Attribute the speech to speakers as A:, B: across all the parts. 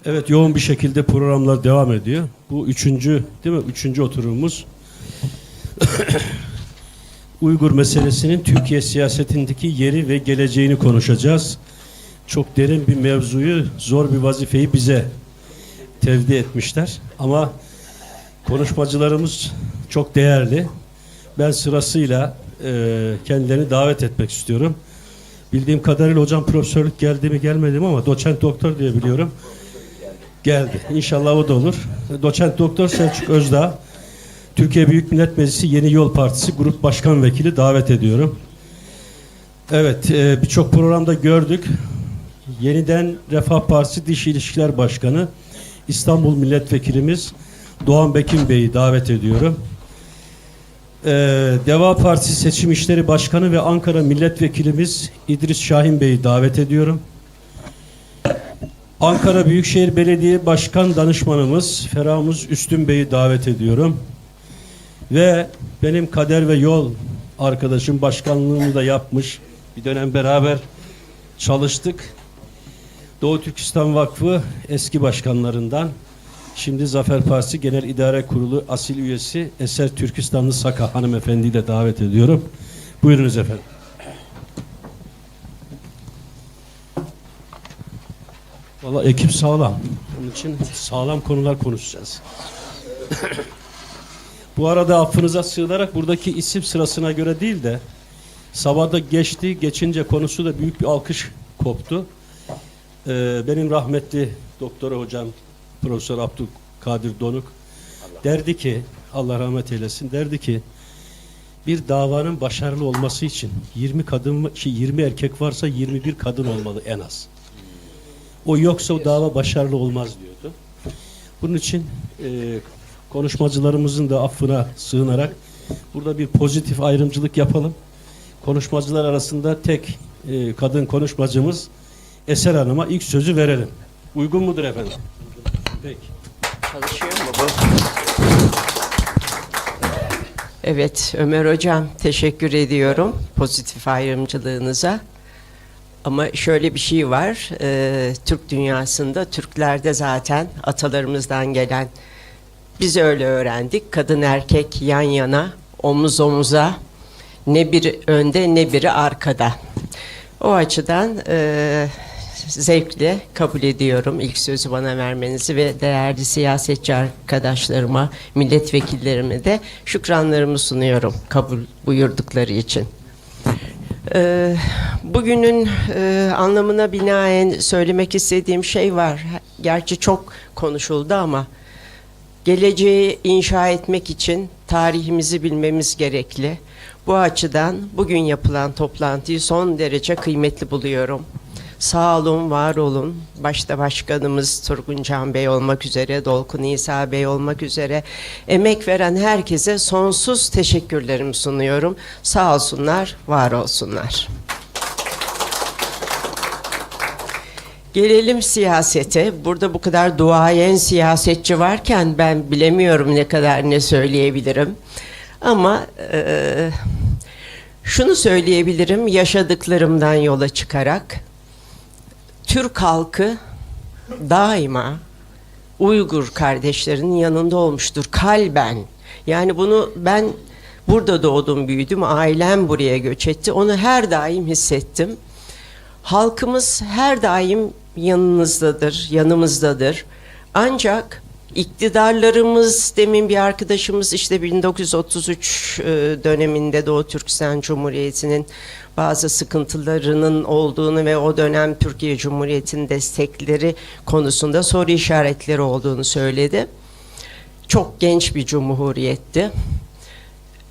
A: Evet, yoğun bir şekilde programlar devam ediyor. Bu üçüncü, değil mi? Üçüncü oturumumuz. Uygur meselesinin Türkiye siyasetindeki yeri ve geleceğini konuşacağız. Çok derin bir mevzuyu, zor bir vazifeyi bize tevdi etmişler. Ama konuşmacılarımız çok değerli. Ben sırasıyla kendilerini davet etmek istiyorum. Bildiğim kadarıyla hocam profesörlük geldi mi gelmedi mi ama doçent doktor diye biliyorum. Geldi. İnşallah o da olur. Doçent doktor Selçuk Özdağ, Türkiye Büyük Millet Meclisi Yeni Yol Partisi Grup Başkan Vekili davet ediyorum. Evet, birçok programda gördük. Yeniden Refah Partisi Dış İlişkiler Başkanı İstanbul Milletvekilimiz Doğan Bekin Bey'i davet ediyorum. Deva Partisi Seçim İşleri Başkanı ve Ankara Milletvekilimiz İdris Şahin Bey'i davet ediyorum. Ankara Büyükşehir Belediye Başkan Danışmanımız Feramuz Üstün Bey'i davet ediyorum. Ve benim kader ve yol arkadaşım, başkanlığımı da yapmış. Bir dönem beraber çalıştık. Doğu Türkistan Vakfı eski başkanlarından, şimdi Zafer Partisi Genel İdare Kurulu asil üyesi Eser Türkistanlı Saka hanımefendiyi de davet ediyorum. Buyurunuz efendim. Vallahi ekip sağlam. Onun için sağlam konular konuşacağız. Bu arada affınıza sığınarak buradaki isim sırasına göre değil de sabahda geçince konusu da büyük bir alkış koptu. Benim rahmetli doktora hocam Profesör Abdülkadir Donuk derdi ki, Allah rahmet eylesin, derdi ki bir davanın başarılı olması için 20 erkek varsa 21 kadın olmalı en az. O yoksa o dava başarılı olmaz diyordu. Bunun için konuşmacılarımızın da affına sığınarak burada bir pozitif ayrımcılık yapalım. Konuşmacılar arasında tek kadın konuşmacımız Eser Hanım'a ilk sözü verelim. Uygun mudur efendim? Peki.
B: Çalışıyor mu bu? Evet Ömer Hocam, teşekkür ediyorum pozitif ayrımcılığınıza. Ama şöyle bir şey var, Türk dünyasında, Türklerde zaten atalarımızdan gelen, biz öyle öğrendik. Kadın erkek yan yana, omuz omuza, ne biri önde ne biri arkada. O açıdan zevkle kabul ediyorum ilk sözü bana vermenizi ve değerli siyasetçi arkadaşlarıma, milletvekillerime de şükranlarımı sunuyorum kabul buyurdukları için. Bugünün anlamına binaen söylemek istediğim şey var. Gerçi çok konuşuldu ama geleceği inşa etmek için tarihimizi bilmemiz gerekli. Bu açıdan bugün yapılan toplantıyı son derece kıymetli buluyorum. Sağ olun, var olun. Başta başkanımız Turgun Can Bey olmak üzere, Dolkun İsa Bey olmak üzere emek veren herkese sonsuz teşekkürlerimi sunuyorum. Sağ olsunlar, var olsunlar. Gelelim siyasete. Burada bu kadar duayen siyasetçi varken ben bilemiyorum ne kadar ne söyleyebilirim. Ama şunu söyleyebilirim yaşadıklarımdan yola çıkarak. Türk halkı daima Uygur kardeşlerinin yanında olmuştur kalben. Yani bunu ben burada doğdum, büyüdüm, ailem buraya göç etti. Onu her daim hissettim. Halkımız her daim yanınızdadır, yanımızdadır. Ancak iktidarlarımız, demin bir arkadaşımız işte 1933 döneminde Doğu Türkistan Cumhuriyeti'nin bazı sıkıntılarının olduğunu ve o dönem Türkiye Cumhuriyeti'nin destekleri konusunda soru işaretleri olduğunu söyledi. Çok genç bir cumhuriyetti.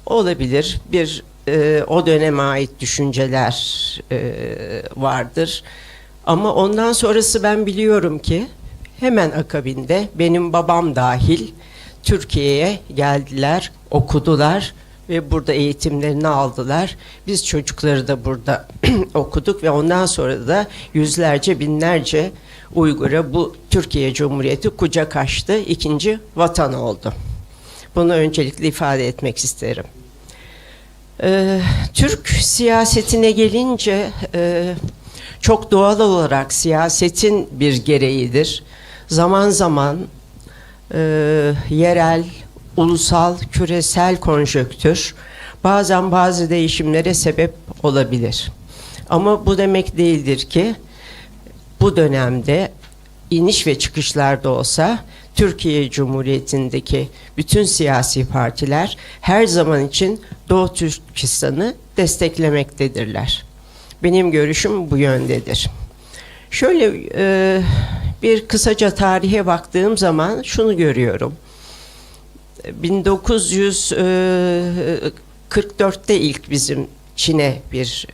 B: Olabilir, o döneme ait düşünceler vardır. Ama ondan sonrası ben biliyorum ki hemen akabinde benim babam dahil Türkiye'ye geldiler, okudular ve burada eğitimlerini aldılar. Biz çocukları da burada okuduk ve ondan sonra da yüzlerce, binlerce Uygur'a bu Türkiye Cumhuriyeti kucak açtı, ikinci vatan oldu. Bunu öncelikle ifade etmek isterim. Türk siyasetine gelince çok doğal olarak siyasetin bir gereğidir. zaman zaman yerel, ulusal, küresel konjonktür bazen bazı değişimlere sebep olabilir. Ama bu demek değildir ki bu dönemde iniş ve çıkışlarda olsa Türkiye Cumhuriyeti'ndeki bütün siyasi partiler her zaman için Doğu Türkistan'ı desteklemektedirler. Benim görüşüm bu yöndedir. Şöyle bir kısaca tarihe baktığım zaman şunu görüyorum. 1944'te ilk bizim Çin'e bir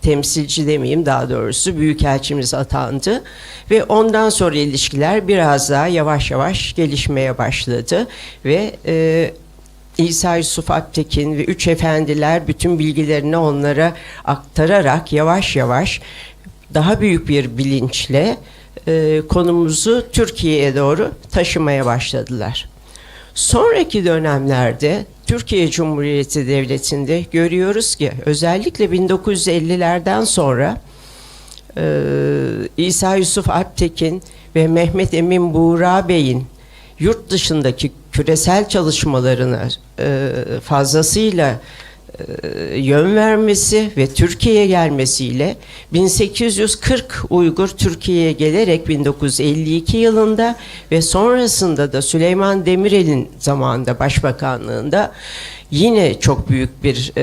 B: temsilci demeyeyim, daha doğrusu büyükelçimiz atandı ve ondan sonra ilişkiler biraz daha yavaş yavaş gelişmeye başladı ve İsa Yusuf Alptekin ve Üç Efendiler bütün bilgilerini onlara aktararak yavaş yavaş daha büyük bir bilinçle konumuzu Türkiye'ye doğru taşımaya başladılar. Sonraki dönemlerde Türkiye Cumhuriyeti Devleti'nde görüyoruz ki özellikle 1950'lerden sonra İsa Yusuf Alptekin ve Mehmet Emin Buğra Bey'in yurt dışındaki küresel çalışmalarına fazlasıyla yön vermesi ve Türkiye'ye gelmesiyle 1840 Uygur Türkiye'ye gelerek 1952 yılında ve sonrasında da Süleyman Demirel'in zamanında başbakanlığında yine çok büyük bir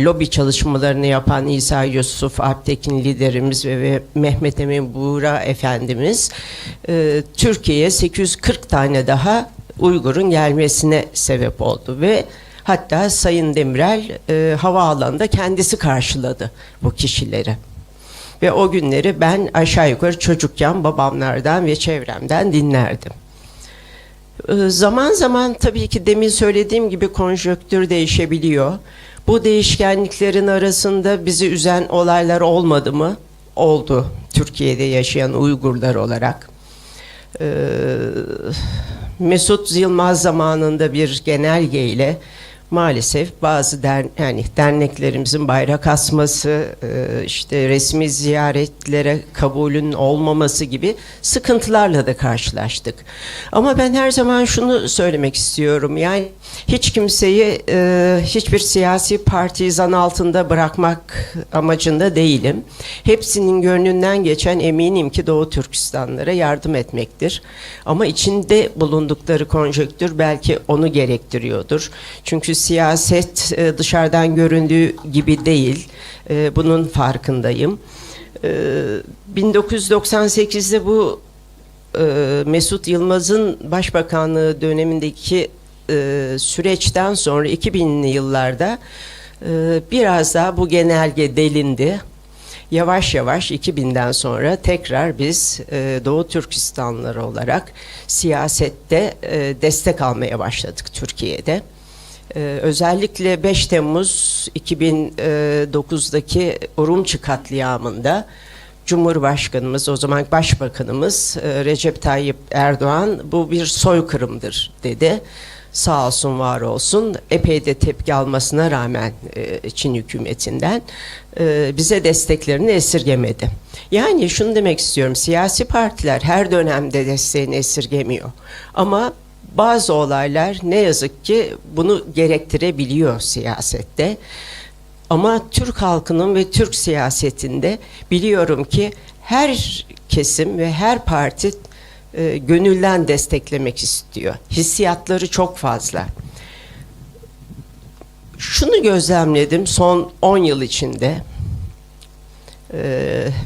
B: lobi çalışmalarını yapan İsa Yusuf Alptekin liderimiz ve Mehmet Emin Buğra Efendimiz Türkiye'ye 840 tane daha Uygur'un gelmesine sebep oldu ve hatta Sayın Demirel havaalanında kendisi karşıladı bu kişileri. Ve o günleri ben aşağı yukarı çocukken babamlardan ve çevremden dinlerdim. Zaman zaman tabii ki demin söylediğim gibi konjonktür değişebiliyor. Bu değişkenliklerin arasında bizi üzen olaylar olmadı mı? Oldu, Türkiye'de yaşayan Uygurlar olarak. Mesut Yılmaz zamanında bir genelgeyle maalesef bazı derneklerimizin bayrak asması, işte resmi ziyaretlere kabulün olmaması gibi sıkıntılarla da karşılaştık. Ama ben her zaman şunu söylemek istiyorum. Yani hiç kimseyi hiçbir siyasi partiyi zan altında bırakmak amacında değilim. Hepsinin gönlünden geçen eminim ki Doğu Türkistanlara yardım etmektir. Ama içinde bulundukları konjonktür belki onu gerektiriyordur. Çünkü siyaset dışarıdan göründüğü gibi değil. Bunun farkındayım. 1998'de bu Mesut Yılmaz'ın başbakanlığı dönemindeki süreçten sonra 2000'li yıllarda biraz daha bu genelge delindi. Yavaş yavaş 2000'den sonra tekrar biz Doğu Türkistanlıları olarak siyasette destek almaya başladık Türkiye'de. Özellikle 5 Temmuz 2009'daki Urumçi katliamında Cumhurbaşkanımız, o zaman Başbakanımız Recep Tayyip Erdoğan bu bir soykırımdır dedi. Sağ olsun, var olsun. Epey de tepki almasına rağmen Çin hükümetinden bize desteklerini esirgemedi. Yani şunu demek istiyorum, siyasi partiler her dönemde desteğini esirgemiyor. Ama bazı olaylar ne yazık ki bunu gerektirebiliyor siyasette. Ama Türk halkının ve Türk siyasetinde biliyorum ki her kesim ve her parti gönülden desteklemek istiyor. Hissiyatları çok fazla. Şunu gözlemledim son 10 yıl içinde.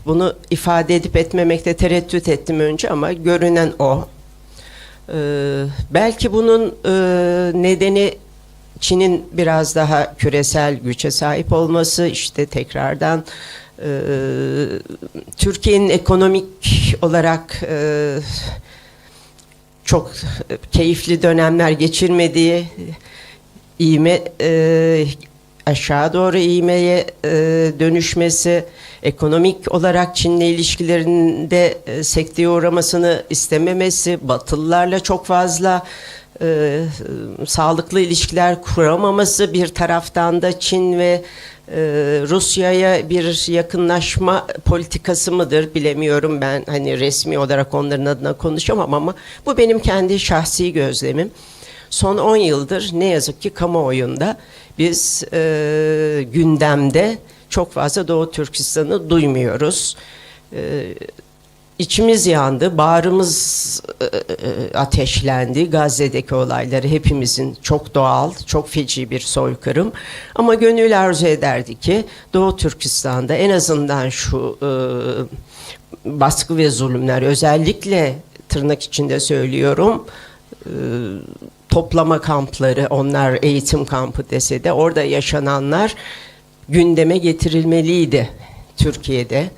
B: Bunu ifade edip etmemekte tereddüt ettim önce ama görünen o. Belki bunun nedeni Çin'in biraz daha küresel güce sahip olması, işte tekrardan Türkiye'nin ekonomik olarak çok keyifli dönemler geçirmediği, aşağı doğru ivmeye dönüşmesi, ekonomik olarak Çin'le ilişkilerinde sekteye uğramasını istememesi, Batılılarla çok fazla sağlıklı ilişkiler kuramaması, bir taraftan da Çin ve Rusya'ya bir yakınlaşma politikası mıdır bilemiyorum, ben hani resmi olarak onların adına konuşamam ama bu benim kendi şahsi gözlemim. Son 10 yıldır ne yazık ki kamuoyunda biz gündemde çok fazla Doğu Türkistan'ı duymuyoruz. İçimiz yandı, bağrımız ateşlendi. Gazze'deki olayları hepimizin çok doğal, çok feci bir soykırım. Ama gönül arzu ederdi ki Doğu Türkistan'da en azından şu baskı ve zulümler, özellikle tırnak içinde söylüyorum, toplama kampları, onlar eğitim kampı dese de orada yaşananlar gündeme getirilmeliydi Türkiye'de.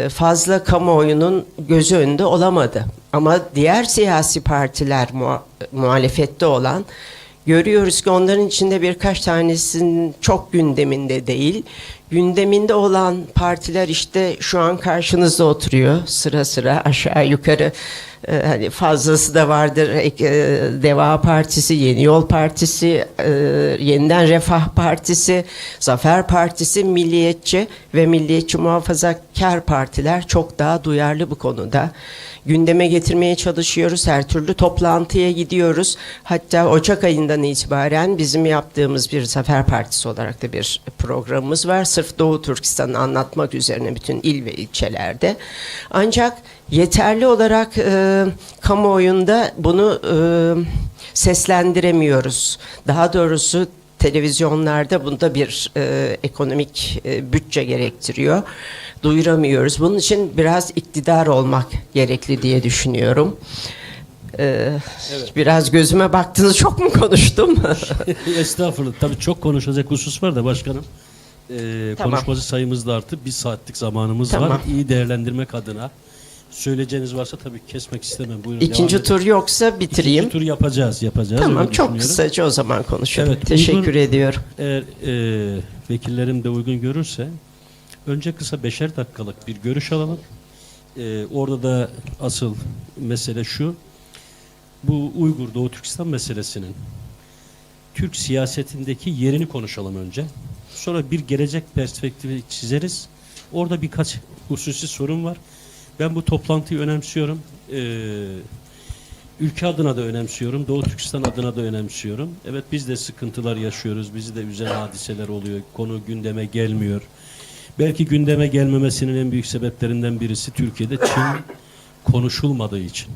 B: Fazla kamuoyunun gözü önünde olamadı. Ama diğer siyasi partiler muhalefette olan, görüyoruz ki onların içinde birkaç tanesinin çok gündeminde değil. Gündeminde olan partiler işte şu an karşınızda oturuyor sıra sıra aşağı yukarı. Hani fazlası da vardır. Deva Partisi, Yeni Yol Partisi, Yeniden Refah Partisi, Zafer Partisi, Milliyetçi ve Milliyetçi Muhafazakar partiler çok daha duyarlı bu konuda. Gündeme getirmeye çalışıyoruz. Her türlü toplantıya gidiyoruz. Hatta Ocak ayından itibaren bizim yaptığımız bir Zafer Partisi olarak da bir programımız var. Sırf Doğu Türkistan'ı anlatmak üzerine bütün il ve ilçelerde. Ancak yeterli olarak kamuoyunda bunu seslendiremiyoruz. Daha doğrusu televizyonlarda bunda bir ekonomik bütçe gerektiriyor. Duyuramıyoruz. Bunun için biraz iktidar olmak gerekli diye düşünüyorum. Evet. Biraz gözüme baktınız, çok mu konuştum?
A: Estağfurullah. Tabii çok konuşacak husus var da başkanım.
B: Tamam.
A: Konuşmacı sayımız da arttı. Bir saatlik zamanımız
B: Tamam.
A: var. İyi değerlendirmek adına. Söyleyeceğiniz varsa tabii kesmek istemem. Buyurun.
B: İkinci tur yoksa bitireyim.
A: İkinci tur yapacağız.
B: Tamam,
A: öyle
B: çok
A: düşünüyorum.
B: kısaca o zaman konuşalım.
A: Evet,
B: Teşekkür
A: uygun,
B: ediyorum.
A: Eğer vekillerim de uygun görürse önce kısa 5'er dakikalık bir görüş alalım. Orada da asıl mesele şu. Bu Uygur Doğu Türkistan meselesinin Türk siyasetindeki yerini konuşalım önce. Sonra bir gelecek perspektifi çizeriz. Orada birkaç hususi sorun var. Ben bu toplantıyı önemsiyorum. Ülke adına da önemsiyorum. Doğu Türkistan adına da önemsiyorum. Evet, biz de sıkıntılar yaşıyoruz. Bizi de üzen hadiseler oluyor. Konu gündeme gelmiyor. Belki gündeme gelmemesinin en büyük sebeplerinden birisi Türkiye'de Çin konuşulmadığı için.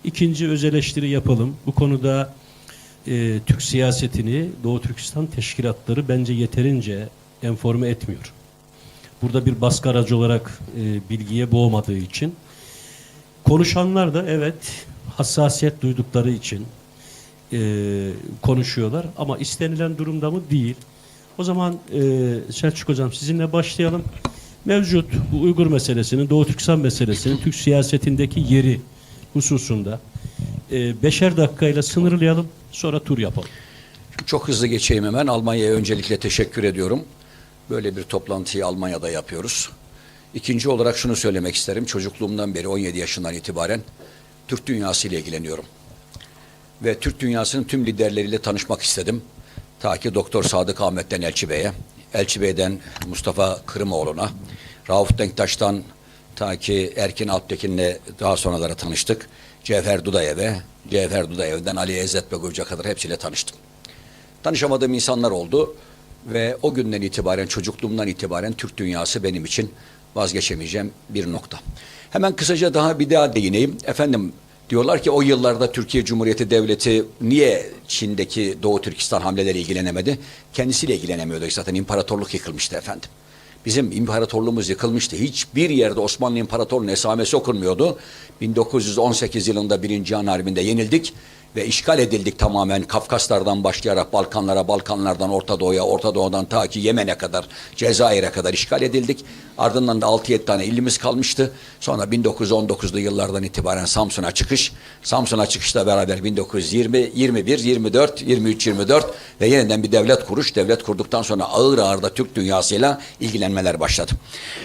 A: İkinci öz eleştiri yapalım. Bu konuda Türk siyasetini Doğu Türkistan teşkilatları bence yeterince enforme etmiyor. Burada bir baskı aracı olarak bilgiye boğmadığı için. Konuşanlar da evet hassasiyet duydukları için konuşuyorlar ama istenilen durumda mı değil. O zaman Selçuk Hocam sizinle başlayalım. Mevcut bu Uygur meselesinin, Doğu Türkistan meselesinin Türk siyasetindeki yeri hususunda 5'er dakikayla sınırlayalım, sonra tur yapalım.
C: Çok hızlı geçeyim hemen. Almanya'ya öncelikle teşekkür ediyorum. Böyle bir toplantıyı Almanya'da yapıyoruz. İkinci olarak şunu söylemek isterim. Çocukluğumdan beri 17 yaşından itibaren Türk dünyası ile ilgileniyorum. Ve Türk dünyasının tüm liderleriyle tanışmak istedim. Ta ki Doktor Sadık Ahmet'ten Elçi Bey'e, Elçi Bey'den Mustafa Kırımoğlu'na, Rauf Denktaş'tan ta ki Erkin Alptekin'le daha sonralara tanıştık. Cevher Dudayev'e, Cevher Dudayev'den Ali İzzet Begurcu'ya kadar hepsiyle tanıştım. Tanışamadığım insanlar oldu ve o günden itibaren, çocukluğumdan itibaren Türk dünyası benim için vazgeçemeyeceğim bir nokta. Hemen kısaca daha bir daha değineyim. Efendim, diyorlar ki o yıllarda Türkiye Cumhuriyeti Devleti niye Çin'deki Doğu Türkistan hamleleri ilgilenemedi? Kendisiyle ilgilenemiyordu. Zaten imparatorluk yıkılmıştı efendim. Bizim imparatorluğumuz yıkılmıştı. Hiçbir yerde Osmanlı İmparatorluğu'nun esamesi okunmuyordu. 1918 yılında 1. Cihan Harbi'nde yenildik ve işgal edildik tamamen. Kafkaslardan başlayarak Balkanlara, Balkanlardan Orta Doğu'ya, Orta Doğu'dan ta ki Yemen'e kadar, Cezayir'e kadar işgal edildik. Ardından da 6-7 tane ilimiz kalmıştı. Sonra 1919'lu yıllardan itibaren Samsun'a çıkış. Samsun'a çıkışla beraber 1920, 21, 24, 23, 24 ve yeniden bir devlet kuruş. Devlet kurduktan sonra ağır ağır da Türk dünyasıyla ilgilenmeler başladı.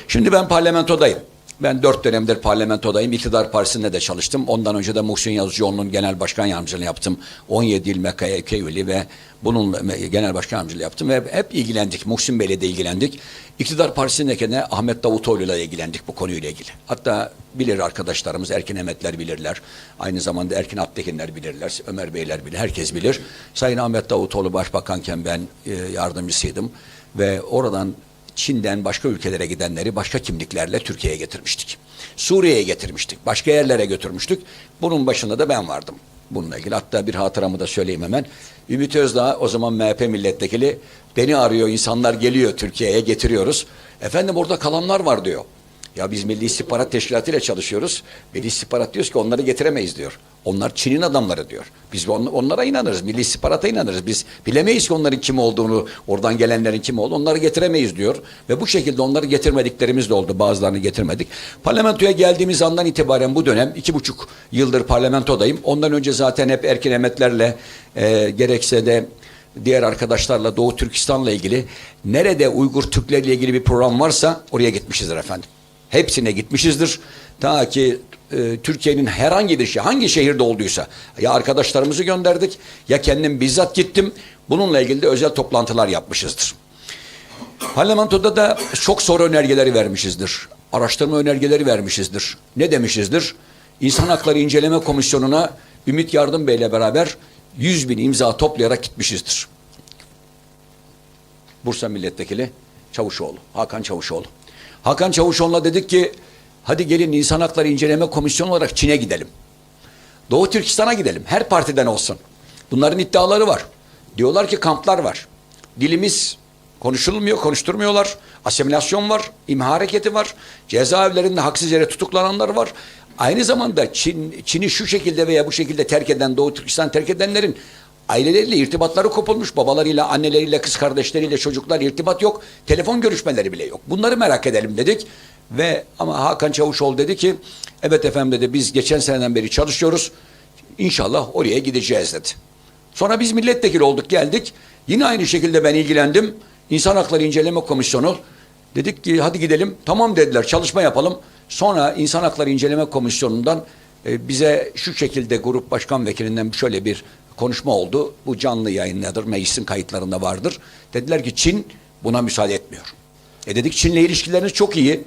C: Şimdi ben parlamentodayım. Ben 4 dönemdir parlamentodayım. İktidar Partisi'nde de çalıştım. Ondan önce de Muhsin Yazıcıoğlu'nun genel başkan yardımcılığını yaptım. 17 yıl MKYK üyeliği ve bunun genel başkan yardımcılığı yaptım. Ve hep ilgilendik. Muhsin Bey'le de ilgilendik. İktidar Partisi'ndeyken de Ahmet Davutoğlu'yla ilgilendik bu konuyla ilgili. Hatta bilir arkadaşlarımız, Erkin Emetler bilirler. Aynı zamanda Erkin Aktekinler bilirler. Ömer Beyler bilir. Herkes bilir. Sayın Ahmet Davutoğlu başbakanken ben yardımcısıydım. Ve oradan Çin'den başka ülkelere gidenleri başka kimliklerle Türkiye'ye getirmiştik. Suriye'ye getirmiştik. Başka yerlere götürmüştük. Bunun başında da ben vardım. Bununla ilgili hatta bir hatıramı da söyleyeyim hemen. Ümit Özdağ o zaman MHP milletvekili beni arıyor. İnsanlar geliyor Türkiye'ye getiriyoruz. Efendim orada kalanlar var diyor. Ya biz Milli İstihbarat Teşkilatı ile çalışıyoruz. Milli İstihbarat diyoruz ki onları getiremeyiz diyor. Onlar Çin'in adamları diyor. Biz onlara inanırız. Milli İstihbarat'a inanırız. Biz bilemeyiz ki onların kim olduğunu, oradan gelenlerin kim olduğunu. Onları getiremeyiz diyor. Ve bu şekilde onları getirmediklerimiz de oldu. Bazılarını getirmedik. Parlamentoya geldiğimiz andan itibaren bu dönem 2,5 yıldır parlamentodayım. Ondan önce zaten hep Erkin Emetler'le gerekse de diğer arkadaşlarla Doğu Türkistan'la ilgili nerede Uygur Türklerle ilgili bir program varsa oraya gitmişizdir efendim. Hepsine gitmişizdir. Ta ki Türkiye'nin herhangi bir şey, hangi şehirde olduysa ya arkadaşlarımızı gönderdik ya kendim bizzat gittim. Bununla ilgili de özel toplantılar yapmışızdır. Parlamentoda da çok soru önergeleri vermişizdir. Araştırma önergeleri vermişizdir. Ne demişizdir? İnsan Hakları İnceleme Komisyonu'na Ümit Yardım Bey'le beraber 100.000 imza toplayarak gitmişizdir. Bursa Milletvekili Çavuşoğlu, Hakan Çavuşoğlu. Hakan Çavuşoğlu'na dedik ki hadi gelin İnsan Hakları İnceleme Komisyonu olarak Çin'e gidelim. Doğu Türkistan'a gidelim. Her partiden olsun. Bunların iddiaları var. Diyorlar ki kamplar var. Dilimiz konuşulmuyor, konuşturmuyorlar. Asimilasyon var, imha hareketi var. Cezaevlerinde haksız yere tutuklananlar var. Aynı zamanda Çin'i şu şekilde veya bu şekilde terk eden, Doğu Türkistan terk edenlerin aileleriyle irtibatları kopulmuş. Babalarıyla, anneleriyle, kız kardeşleriyle, çocuklar irtibat yok. Telefon görüşmeleri bile yok. Bunları merak edelim dedik. Ama Hakan Çavuşoğlu dedi ki evet efendim dedi biz geçen seneden beri çalışıyoruz. İnşallah oraya gideceğiz dedi. Sonra biz milletvekili olduk geldik. Yine aynı şekilde ben ilgilendim. İnsan Hakları İnceleme Komisyonu dedik ki hadi gidelim. Tamam dediler çalışma yapalım. Sonra İnsan Hakları İnceleme Komisyonu'ndan bize şu şekilde grup başkan vekilinden şöyle bir konuşma oldu. Bu canlı yayınladır, meclisin kayıtlarında vardır. Dediler ki Çin buna müsaade etmiyor. Dedik Çin'le ilişkileriniz çok iyi.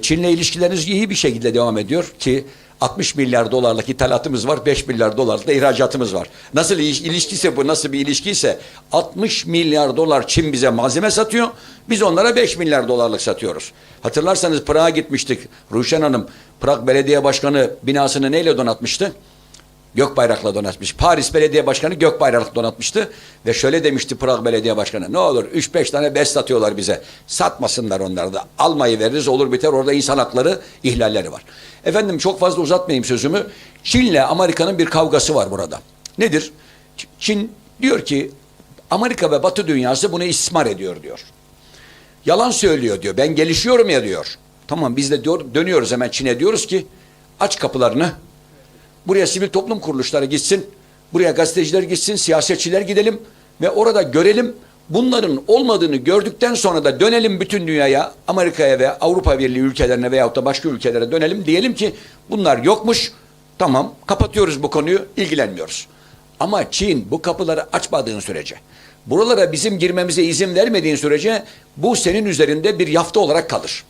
C: Çin'le ilişkileriniz iyi bir şekilde devam ediyor ki 60 milyar dolarlık ithalatımız var, 5 milyar dolarlık da ihracatımız var. Nasıl ilişkiyse bu, nasıl bir ilişkiyse 60 milyar dolar Çin bize malzeme satıyor, biz onlara 5 milyar dolarlık satıyoruz. Hatırlarsanız Prag'a gitmiştik. Ruşen Hanım, Prag Belediye Başkanı binasını neyle donatmıştı? Gökbayrakla donatmış. Paris Belediye Başkanı gökbayrakla donatmıştı ve şöyle demişti Prag Belediye Başkanı. Ne olur 3-5 tane bez satıyorlar bize. Satmasınlar onları da. Almayı veririz olur biter orada insan hakları ihlalleri var. Efendim çok fazla uzatmayayım sözümü. Çin'le Amerika'nın bir kavgası var burada. Nedir? Çin diyor ki Amerika ve Batı dünyası bunu istismar ediyor diyor. Yalan söylüyor diyor. Ben gelişiyorum ya diyor. Tamam biz de dönüyoruz hemen Çin'e diyoruz ki aç kapılarını. Buraya sivil toplum kuruluşları gitsin, buraya gazeteciler gitsin, siyasetçiler gidelim ve orada görelim. Bunların olmadığını gördükten sonra da dönelim bütün dünyaya, Amerika'ya ve Avrupa Birliği ülkelerine veyahut da başka ülkelere dönelim. Diyelim ki bunlar yokmuş, tamam kapatıyoruz bu konuyu, ilgilenmiyoruz. Ama Çin bu kapıları açmadığın sürece, buralara bizim girmemize izin vermediğin sürece bu senin üzerinde bir yafta olarak kalır.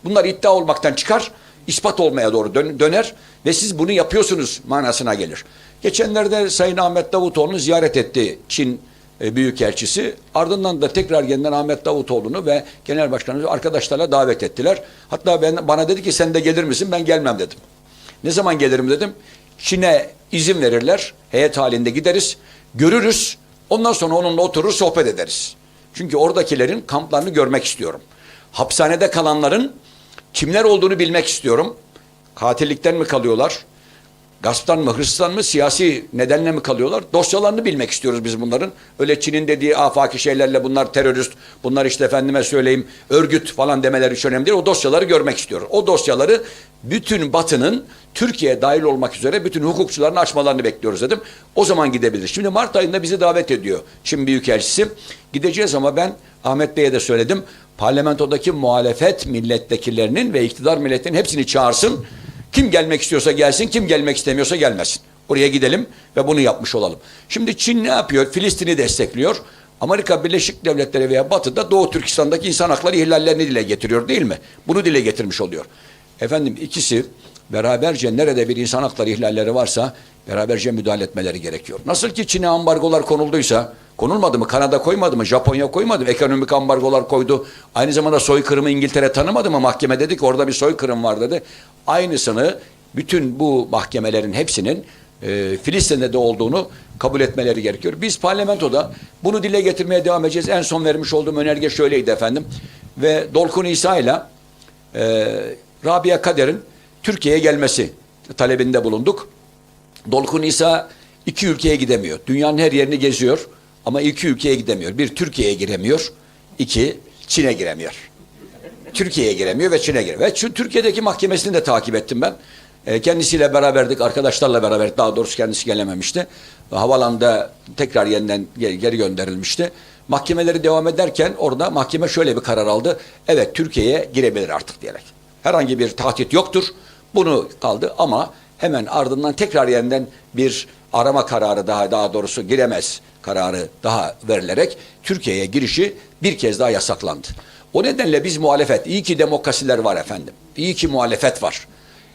C: Bunlar iddia olmaktan çıkar, ispat olmaya doğru döner ve siz bunu yapıyorsunuz manasına gelir. Geçenlerde Sayın Ahmet Davutoğlu'nu ziyaret etti Çin Büyükelçisi. Ardından da tekrar yeniden Ahmet Davutoğlu'nu ve Genel Başkanı arkadaşlarla davet ettiler. Hatta bana dedi ki sen de gelir misin? Ben gelmem dedim. Ne zaman gelirim dedim. Çin'e izin verirler. Heyet halinde gideriz. Görürüz. Ondan sonra onunla oturur sohbet ederiz. Çünkü oradakilerin kamplarını görmek istiyorum. Hapishanede kalanların kimler olduğunu bilmek istiyorum. Katillikten mi kalıyorlar? Gasptan mı, hırsızdan mı, siyasi nedenle mi kalıyorlar? Dosyalarını bilmek istiyoruz biz bunların. Öyle Çin'in dediği afaki şeylerle bunlar terörist, bunlar işte efendime söyleyeyim örgüt falan demeleri hiç önemli değil. O dosyaları görmek istiyoruz. O dosyaları bütün Batı'nın Türkiye'ye dahil olmak üzere bütün hukukçuların açmalarını bekliyoruz dedim. O zaman gidebiliriz. Şimdi Mart ayında bizi davet ediyor Çin Büyükelçisi. Gideceğiz ama ben Ahmet Bey'e de söyledim. parlamentodaki muhalefet milletvekillerinin ve iktidar milletinin hepsini çağırsın. Kim gelmek istiyorsa gelsin, kim gelmek istemiyorsa gelmesin. Oraya gidelim ve bunu yapmış olalım. Şimdi Çin ne yapıyor? Filistin'i destekliyor. Amerika Birleşik Devletleri veya Batı'da Doğu Türkistan'daki insan hakları ihlallerini dile getiriyor değil mi? Bunu dile getirmiş oluyor. Efendim ikisi beraberce nerede bir insan hakları ihlalleri varsa beraberce müdahale etmeleri gerekiyor. Nasıl ki Çin'e ambargolar konulduysa, konulmadı mı? Kanada koymadı mı? Japonya koymadı mı? Ekonomik ambargolar koydu. Aynı zamanda soykırımı İngiltere tanımadı mı? Mahkeme dedi ki orada bir soykırım var dedi. Aynısını bütün bu mahkemelerin hepsinin Filistin'de de olduğunu kabul etmeleri gerekiyor. Biz parlamentoda bunu dile getirmeye devam edeceğiz. En son vermiş olduğum önerge şöyleydi efendim. Ve Dolkun İsa ile Rabia Kader'in Türkiye'ye gelmesi talebinde bulunduk. Dolkun İsa 2 ülkeye gidemiyor. Dünyanın her yerini geziyor ama 2 ülkeye gidemiyor. 1 Türkiye'ye giremiyor. 2 Çin'e giremiyor. Türkiye'ye giremiyor ve Çin'e giremiyor. Ve Türkiye'deki mahkemesini de takip ettim ben. Kendisiyle beraberdik, arkadaşlarla beraberdik. Daha doğrusu kendisi gelememişti. Havalanda tekrar yeniden geri gönderilmişti. Mahkemeleri devam ederken orada mahkeme şöyle bir karar aldı. Evet, Türkiye'ye girebilir artık diyerek. Herhangi bir tahdit yoktur. Bunu kaldı ama hemen ardından tekrar yeniden bir arama kararı daha doğrusu giremez kararı daha verilerek Türkiye'ye girişi bir kez daha yasaklandı. O nedenle biz muhalefet, iyi ki demokrasiler var efendim. İyi ki muhalefet var.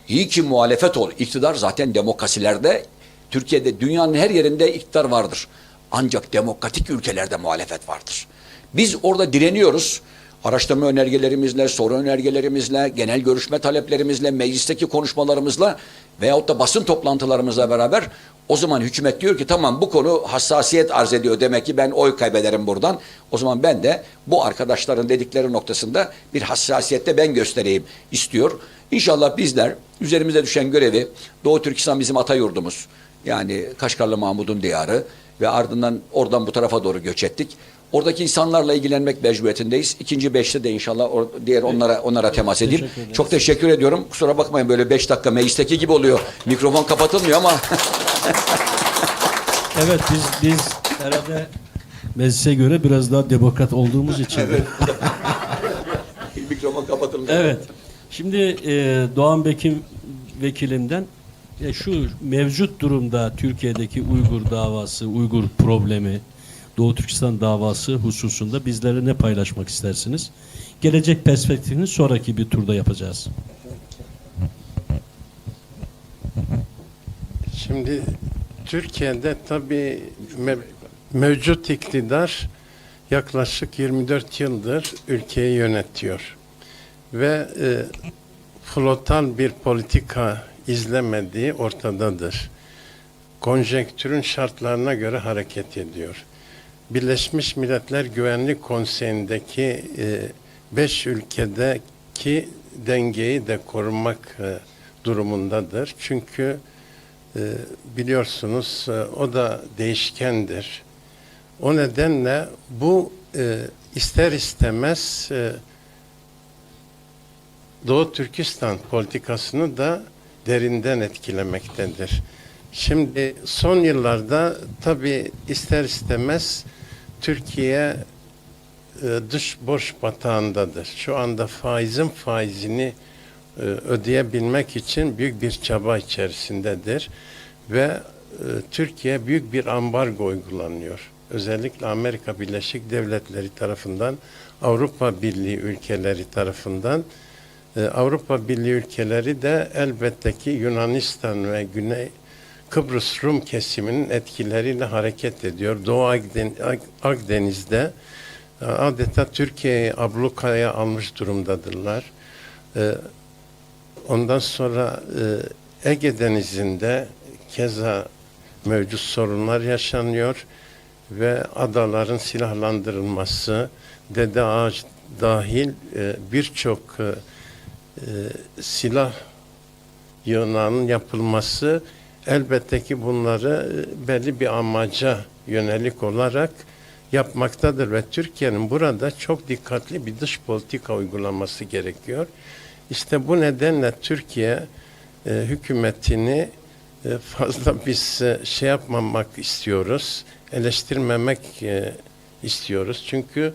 C: İyi ki muhalefet olur. İktidar zaten demokrasilerde, Türkiye'de, dünyanın her yerinde iktidar vardır. Ancak demokratik ülkelerde muhalefet vardır. Biz orada direniyoruz. Araştırma önergelerimizle, soru önergelerimizle, genel görüşme taleplerimizle, meclisteki konuşmalarımızla veyahut da basın toplantılarımızla beraber o zaman hükümet diyor ki tamam bu konu hassasiyet arz ediyor. Demek ki ben oy kaybederim buradan. O zaman ben de bu arkadaşların dedikleri noktasında bir hassasiyette ben göstereyim istiyor. İnşallah bizler üzerimize düşen görevi, Doğu Türkistan bizim ata yurdumuz. Yani Kaşgarlı Mahmud'un diyarı ve ardından oradan bu tarafa doğru göç ettik. Oradaki insanlarla ilgilenmek mecburiyetindeyiz. İkinci beşte de inşallah diğer onlara temas edeyim. Çok teşekkür ediyorum. Kusura bakmayın böyle 5 dakika meclisteki gibi oluyor. Mikrofon kapatılmıyor ama.
A: Evet biz herhalde meclise göre biraz daha demokrat olduğumuz için.
C: Evet. Mikrofon kapatılmıyor.
A: Evet. Şimdi Doğan Bekim vekilimden şu mevcut durumda Türkiye'deki Uygur davası, Uygur problemi, Doğu Türkistan davası hususunda bizlere ne paylaşmak istersiniz? Gelecek perspektifini sonraki bir turda yapacağız.
D: Şimdi Türkiye'de tabii mevcut iktidar yaklaşık 24 yıldır ülkeyi yönetiyor. Ve flotal bir politika izlemediği ortadadır. Konjonktürün şartlarına göre hareket ediyor. Birleşmiş Milletler Güvenlik Konseyi'ndeki 5 ülkedeki dengeyi de korumak durumundadır. Çünkü biliyorsunuz o da değişkendir. O nedenle bu ister istemez Doğu Türkistan politikasını da derinden etkilemektedir. Şimdi son yıllarda tabii ister istemez Türkiye dış borç batağındadır. Şu anda faizini ödeyebilmek için büyük bir çaba içerisindedir ve Türkiye büyük bir ambargo uygulanıyor. Özellikle Amerika Birleşik Devletleri tarafından, Avrupa Birliği ülkeleri tarafından. Avrupa Birliği ülkeleri de elbette ki Yunanistan ve Güney Kıbrıs Rum kesiminin etkileriyle hareket ediyor. Doğu Akdeniz'de adeta Türkiye'yi ablukaya almış durumdadırlar. Ondan sonra Ege Denizi'nde keza mevcut sorunlar yaşanıyor ve adaların silahlandırılması, Dede Ağaç dahil birçok silah yığınağının yapılması elbette ki bunları belli bir amaca yönelik olarak yapmaktadır ve Türkiye'nin burada çok dikkatli bir dış politika uygulaması gerekiyor. İşte bu nedenle Türkiye hükümetini fazla biz şey yapmamak istiyoruz, eleştirmemek istiyoruz. Çünkü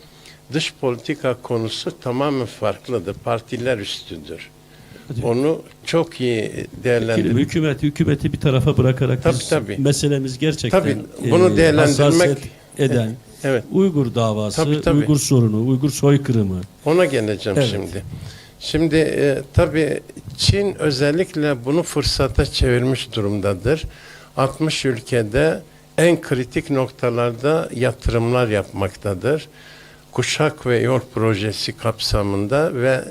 D: dış politika konusu tamamen farklıdır. Partiler üstüdür. Onu çok iyi değerlendirmek.
A: Hükümeti bir tarafa bırakarak
D: Tabii.
A: meselemiz gerçekten
D: Tabii, bunu değerlendirmek
A: hassasiyet eden
D: evet.
A: Uygur davası,
D: Tabii.
A: Uygur sorunu, Uygur soykırımı.
D: Ona geleceğim
A: Evet.
D: şimdi. Şimdi tabii Çin özellikle bunu fırsata çevirmiş durumdadır. 60 ülkede en kritik noktalarda yatırımlar yapmaktadır. Kuşak ve Yol projesi kapsamında ve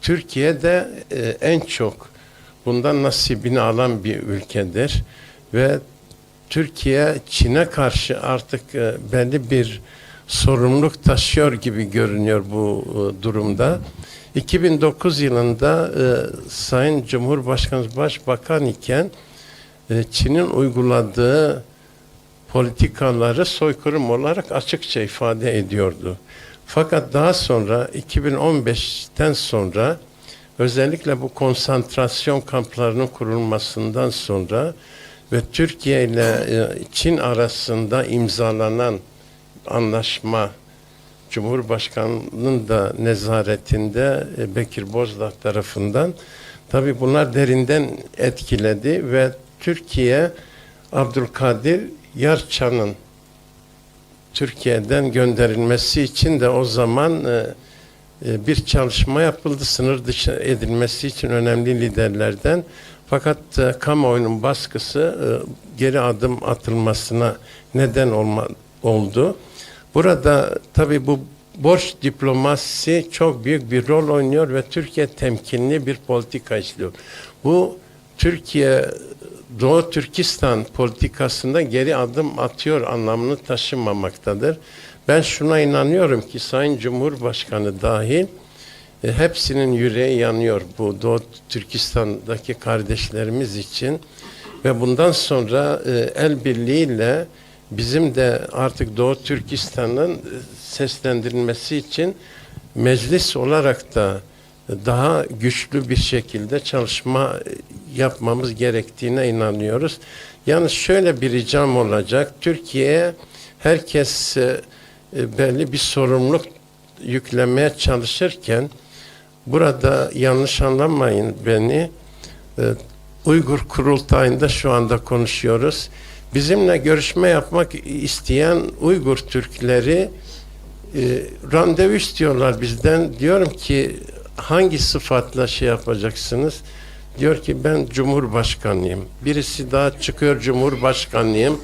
D: Türkiye'de en çok bundan nasibini alan bir ülkedir. Ve Türkiye Çin'e karşı artık belli bir sorumluluk taşıyor gibi görünüyor bu durumda. 2009 yılında Sayın Cumhurbaşkanı Başbakan iken Çin'in uyguladığı politikaları soykırım olarak açıkça ifade ediyordu. Fakat daha sonra 2015'ten sonra özellikle bu konsantrasyon kamplarının kurulmasından sonra ve Türkiye ile Çin arasında imzalanan anlaşma, Cumhurbaşkanı'nın da nezaretinde Bekir Bozdağ tarafından tabii bunlar derinden etkiledi ve Türkiye Abdülkadir Yarçan'ın Türkiye'den gönderilmesi için de o zaman bir çalışma yapıldı. Sınır dışı edilmesi için önemli liderlerden. Fakat kamuoyunun baskısı geri adım atılmasına neden oldu. Burada tabii bu borç diplomasisi çok büyük bir rol oynuyor ve Türkiye temkinli bir politika izliyor. Bu Türkiye Doğu Türkistan politikasında geri adım atıyor anlamını taşımamaktadır. Ben şuna inanıyorum ki Sayın Cumhurbaşkanı dahil hepsinin yüreği yanıyor bu Doğu Türkistan'daki kardeşlerimiz için ve bundan sonra el birliğiyle bizim de artık Doğu Türkistan'ın seslendirilmesi için meclis olarak da daha güçlü bir şekilde çalışma yapmamız gerektiğine inanıyoruz. Yalnız şöyle bir ricam olacak. Türkiye'ye herkes belli bir sorumluluk yüklemeye çalışırken burada yanlış anlamayın beni. Uygur Kurultayı'nda şu anda konuşuyoruz. Bizimle görüşme yapmak isteyen Uygur Türkleri randevu istiyorlar bizden. Diyorum ki hangi sıfatla şey yapacaksınız? Diyor ki ben Cumhurbaşkanıyım. Birisi daha çıkıyor Cumhurbaşkanıyım.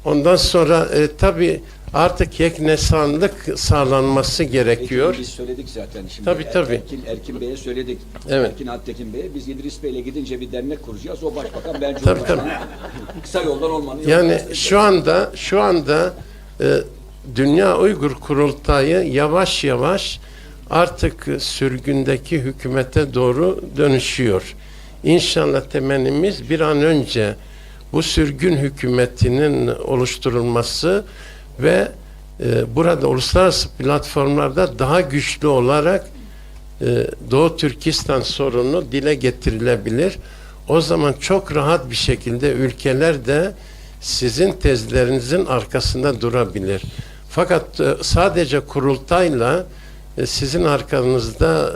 D: Ondan sonra tabii artık yeknesanlık sağlanması gerekiyor.
C: Biz söyledik zaten şimdi.
D: Tabii.
C: Erkin Bey'e söyledik.
D: Evet.
C: Erkin Attekin Bey'e biz İdris Bey'le gidince bir dernek kuracağız. O başbakan ben
D: Tabii.
C: Cumhurbaşkanı. Kısa yoldan olmanın
D: Yani şu anda Dünya Uygur Kurultayı yavaş yavaş artık sürgündeki hükümete doğru dönüşüyor. İnşallah temennimiz bir an önce bu sürgün hükümetinin oluşturulması ve burada uluslararası platformlarda daha güçlü olarak Doğu Türkistan sorunu dile getirilebilir. O zaman çok rahat bir şekilde ülkeler de sizin tezlerinizin arkasında durabilir. Fakat sadece kurultayla sizin arkanızda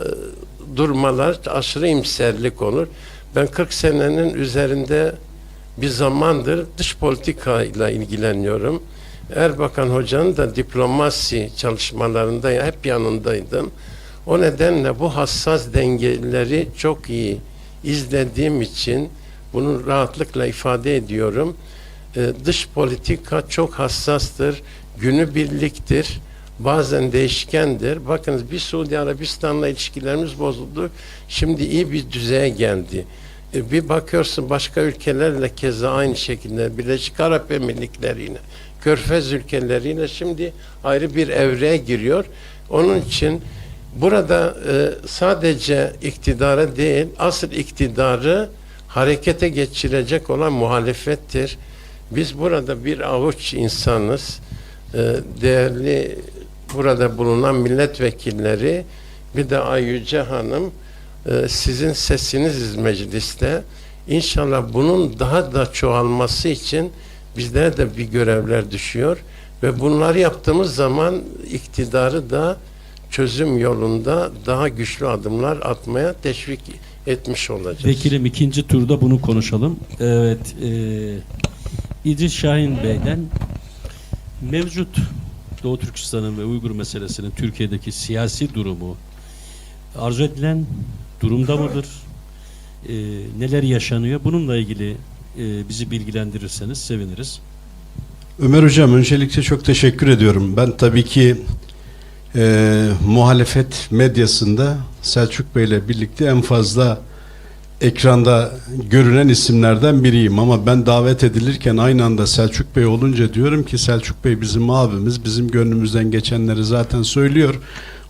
D: durmalar aşırı imserlik olur. Ben 40 senenin üzerinde bir zamandır dış politikayla ilgileniyorum. Erbakan Hoca'nın da diplomasi çalışmalarında hep yanındaydım. O nedenle bu hassas dengeleri çok iyi izlediğim için bunu rahatlıkla ifade ediyorum. Dış politika çok hassastır, günübirliktir, bazen değişkendir. Bakınız bir Suudi Arabistan'la ilişkilerimiz bozuldu, şimdi iyi bir düzeye geldi. Bir bakıyorsun başka ülkelerle keza aynı şekilde, Birleşik Arap Emirlikleri'yle, Körfez ülkeleriyle şimdi ayrı bir evreye giriyor. Onun için burada sadece iktidara değil, asıl iktidarı harekete geçirecek olan muhalefettir. Biz burada bir avuç insanız. Değerli burada bulunan milletvekilleri, bir de Ay Yüce Hanım, sizin sesiniziz mecliste. İnşallah bunun daha da çoğalması için bizlere de bir görevler düşüyor. Ve bunları yaptığımız zaman iktidarı da çözüm yolunda daha güçlü adımlar atmaya teşvik etmiş olacağız.
A: Vekilim, ikinci turda bunu konuşalım. Evet, İdris Şahin Bey'den mevcut Doğu Türkistan'ın ve Uygur meselesinin Türkiye'deki siyasi durumu arzu edilen durumda mıdır? Neler yaşanıyor? Bununla ilgili bizi bilgilendirirseniz seviniriz.
E: Ömer Hocam, öncelikle çok teşekkür ediyorum. Ben tabii ki muhalefet medyasında Selçuk Bey ile birlikte en fazla ekranda görünen isimlerden biriyim. Ama ben davet edilirken aynı anda Selçuk Bey olunca diyorum ki Selçuk Bey bizim abimiz, bizim gönlümüzden geçenleri zaten söylüyor.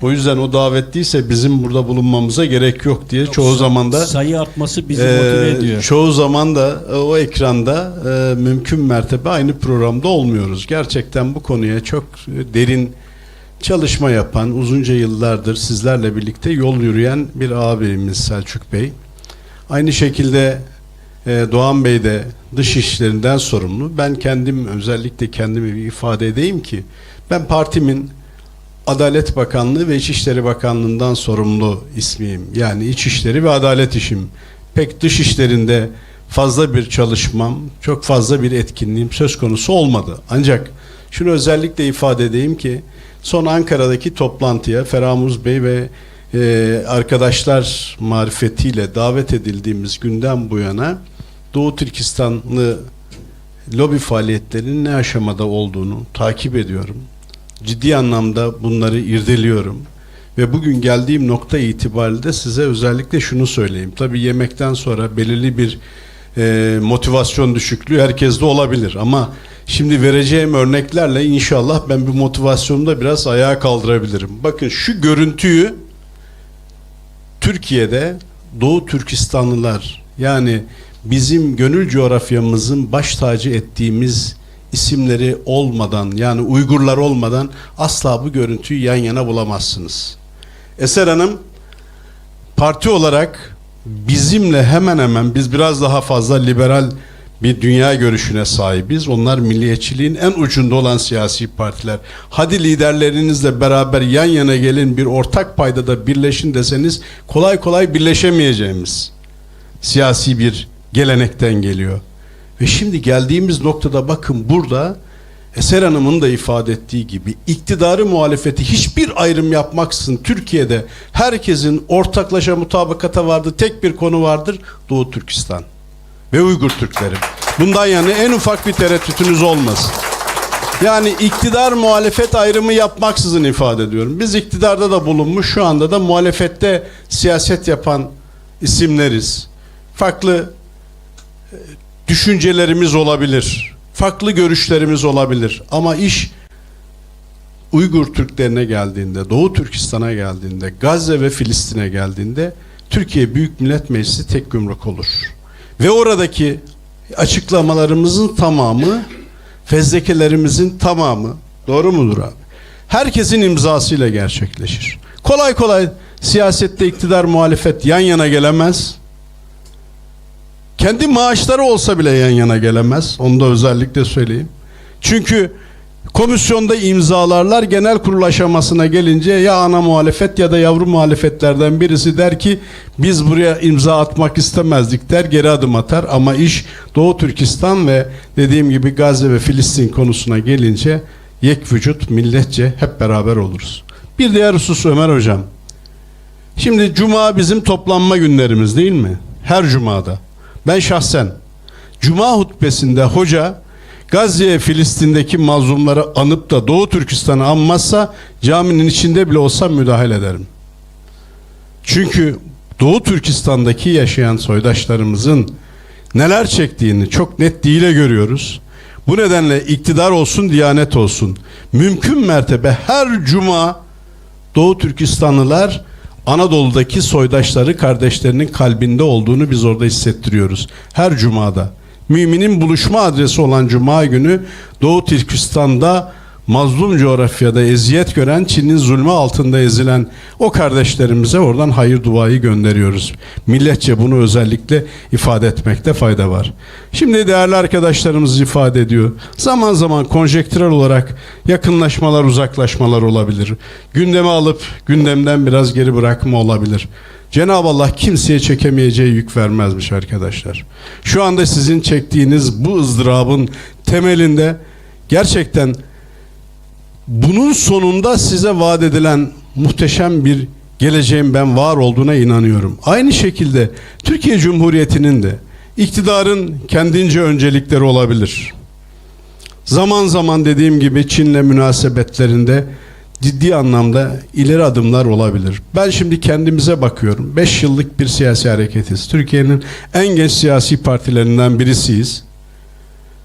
E: O yüzden o davetliyse bizim burada bulunmamıza gerek yok diye çoğu zaman da
A: sayı artması bizi motive ediyor.
E: çoğu zaman da o ekranda mümkün mertebe aynı programda olmuyoruz. Gerçekten bu konuya çok derin çalışma yapan, uzunca yıllardır sizlerle birlikte yol yürüyen bir abimiz Selçuk Bey. Aynı şekilde Doğan Bey de dış işlerinden sorumlu. Ben kendim, özellikle kendimi bir ifade edeyim ki ben partimin Adalet Bakanlığı ve İçişleri Bakanlığı'ndan sorumlu ismiyim. Yani İçişleri ve Adalet işim. Pek dış işlerinde fazla bir çalışmam, çok fazla bir etkinliğim söz konusu olmadı. Ancak şunu özellikle ifade edeyim ki son Ankara'daki toplantıya Feramuz Bey ve arkadaşlar marifetiyle davet edildiğimiz günden bu yana Doğu Türkistanlı lobi faaliyetlerinin ne aşamada olduğunu takip ediyorum. Ciddi anlamda bunları irdeliyorum. Ve bugün geldiğim nokta itibariyle de size özellikle şunu söyleyeyim. Tabii yemekten sonra belirli bir motivasyon düşüklüğü herkeste olabilir. Ama şimdi vereceğim örneklerle inşallah ben bu motivasyonumu da biraz ayağa kaldırabilirim. Bakın şu görüntüyü Türkiye'de Doğu Türkistanlılar, yani bizim gönül coğrafyamızın baş tacı ettiğimiz isimleri olmadan, yani Uygurlar olmadan asla bu görüntüyü yan yana bulamazsınız. Eser Hanım parti olarak bizimle hemen hemen, biz biraz daha fazla liberal bir dünya görüşüne sahibiz. Onlar milliyetçiliğin en ucunda olan siyasi partiler. Hadi liderlerinizle beraber yan yana gelin, bir ortak paydada birleşin deseniz kolay kolay birleşemeyeceğimiz siyasi bir gelenekten geliyor. Ve şimdi geldiğimiz noktada bakın burada Eser Hanım'ın da ifade ettiği gibi iktidarı muhalefeti hiçbir ayrım yapmaksızın Türkiye'de herkesin ortaklaşa mutabakata vardığı tek bir konu vardır: Doğu Türkistan ve Uygur Türkleri. Bundan yani en ufak bir tereddütünüz olmasın. Yani iktidar muhalefet ayrımı yapmaksızın ifade ediyorum. Biz iktidarda da bulunmuş, şu anda da muhalefette siyaset yapan isimleriz. Farklı düşüncelerimiz olabilir, farklı görüşlerimiz olabilir. Ama iş Uygur Türklerine geldiğinde, Doğu Türkistan'a geldiğinde, Gazze ve Filistin'e geldiğinde Türkiye Büyük Millet Meclisi tek yumruk olur. Ve oradaki açıklamalarımızın tamamı, fezlekelerimizin tamamı, doğru mudur abi, herkesin imzasıyla gerçekleşir. Kolay kolay siyasette iktidar muhalefet yan yana gelemez. Kendi maaşları olsa bile yan yana gelemez. Onu da özellikle söyleyeyim. Çünkü komisyonda imzalarlar, genel kurul aşamasına gelince ya ana muhalefet ya da yavru muhalefetlerden birisi der ki biz buraya imza atmak istemezdik der, geri adım atar. Ama iş Doğu Türkistan ve dediğim gibi Gazze ve Filistin konusuna gelince yek vücut milletçe hep beraber oluruz. Bir diğer husus Ömer Hocam. Şimdi Cuma bizim toplanma günlerimiz değil mi? Her Cuma'da. Ben şahsen Cuma hutbesinde hoca Gazze'ye, Filistin'deki mazlumları anıp da Doğu Türkistan'ı anmazsa caminin içinde bile olsam müdahale ederim. Çünkü Doğu Türkistan'daki yaşayan soydaşlarımızın neler çektiğini çok net dile görüyoruz. Bu nedenle iktidar olsun, diyanet olsun, mümkün mertebe her Cuma Doğu Türkistanlılar Anadolu'daki soydaşları, kardeşlerinin kalbinde olduğunu biz orada hissettiriyoruz. Her Cuma'da. Müminin buluşma adresi olan Cuma günü Doğu Türkistan'da mazlum coğrafyada eziyet gören, Çin'in zulmü altında ezilen o kardeşlerimize oradan hayır duayı gönderiyoruz. Milletçe bunu özellikle ifade etmekte fayda var. Şimdi değerli arkadaşlarımız ifade ediyor. Zaman zaman konjektürel olarak yakınlaşmalar, uzaklaşmalar olabilir. Gündeme alıp gündemden biraz geri bırakma olabilir. Cenab-ı Allah kimseye çekemeyeceği yük vermezmiş arkadaşlar. Şu anda sizin çektiğiniz bu ızdırabın temelinde gerçekten bunun sonunda size vaat edilen muhteşem bir geleceğin ben var olduğuna inanıyorum. Aynı şekilde Türkiye Cumhuriyeti'nin de iktidarın kendince öncelikleri olabilir. Zaman zaman dediğim gibi Çin'le münasebetlerinde ciddi anlamda ileri adımlar olabilir. Ben şimdi kendimize bakıyorum. 5 yıllık bir siyasi hareketiz. Türkiye'nin en genç siyasi partilerinden birisiyiz.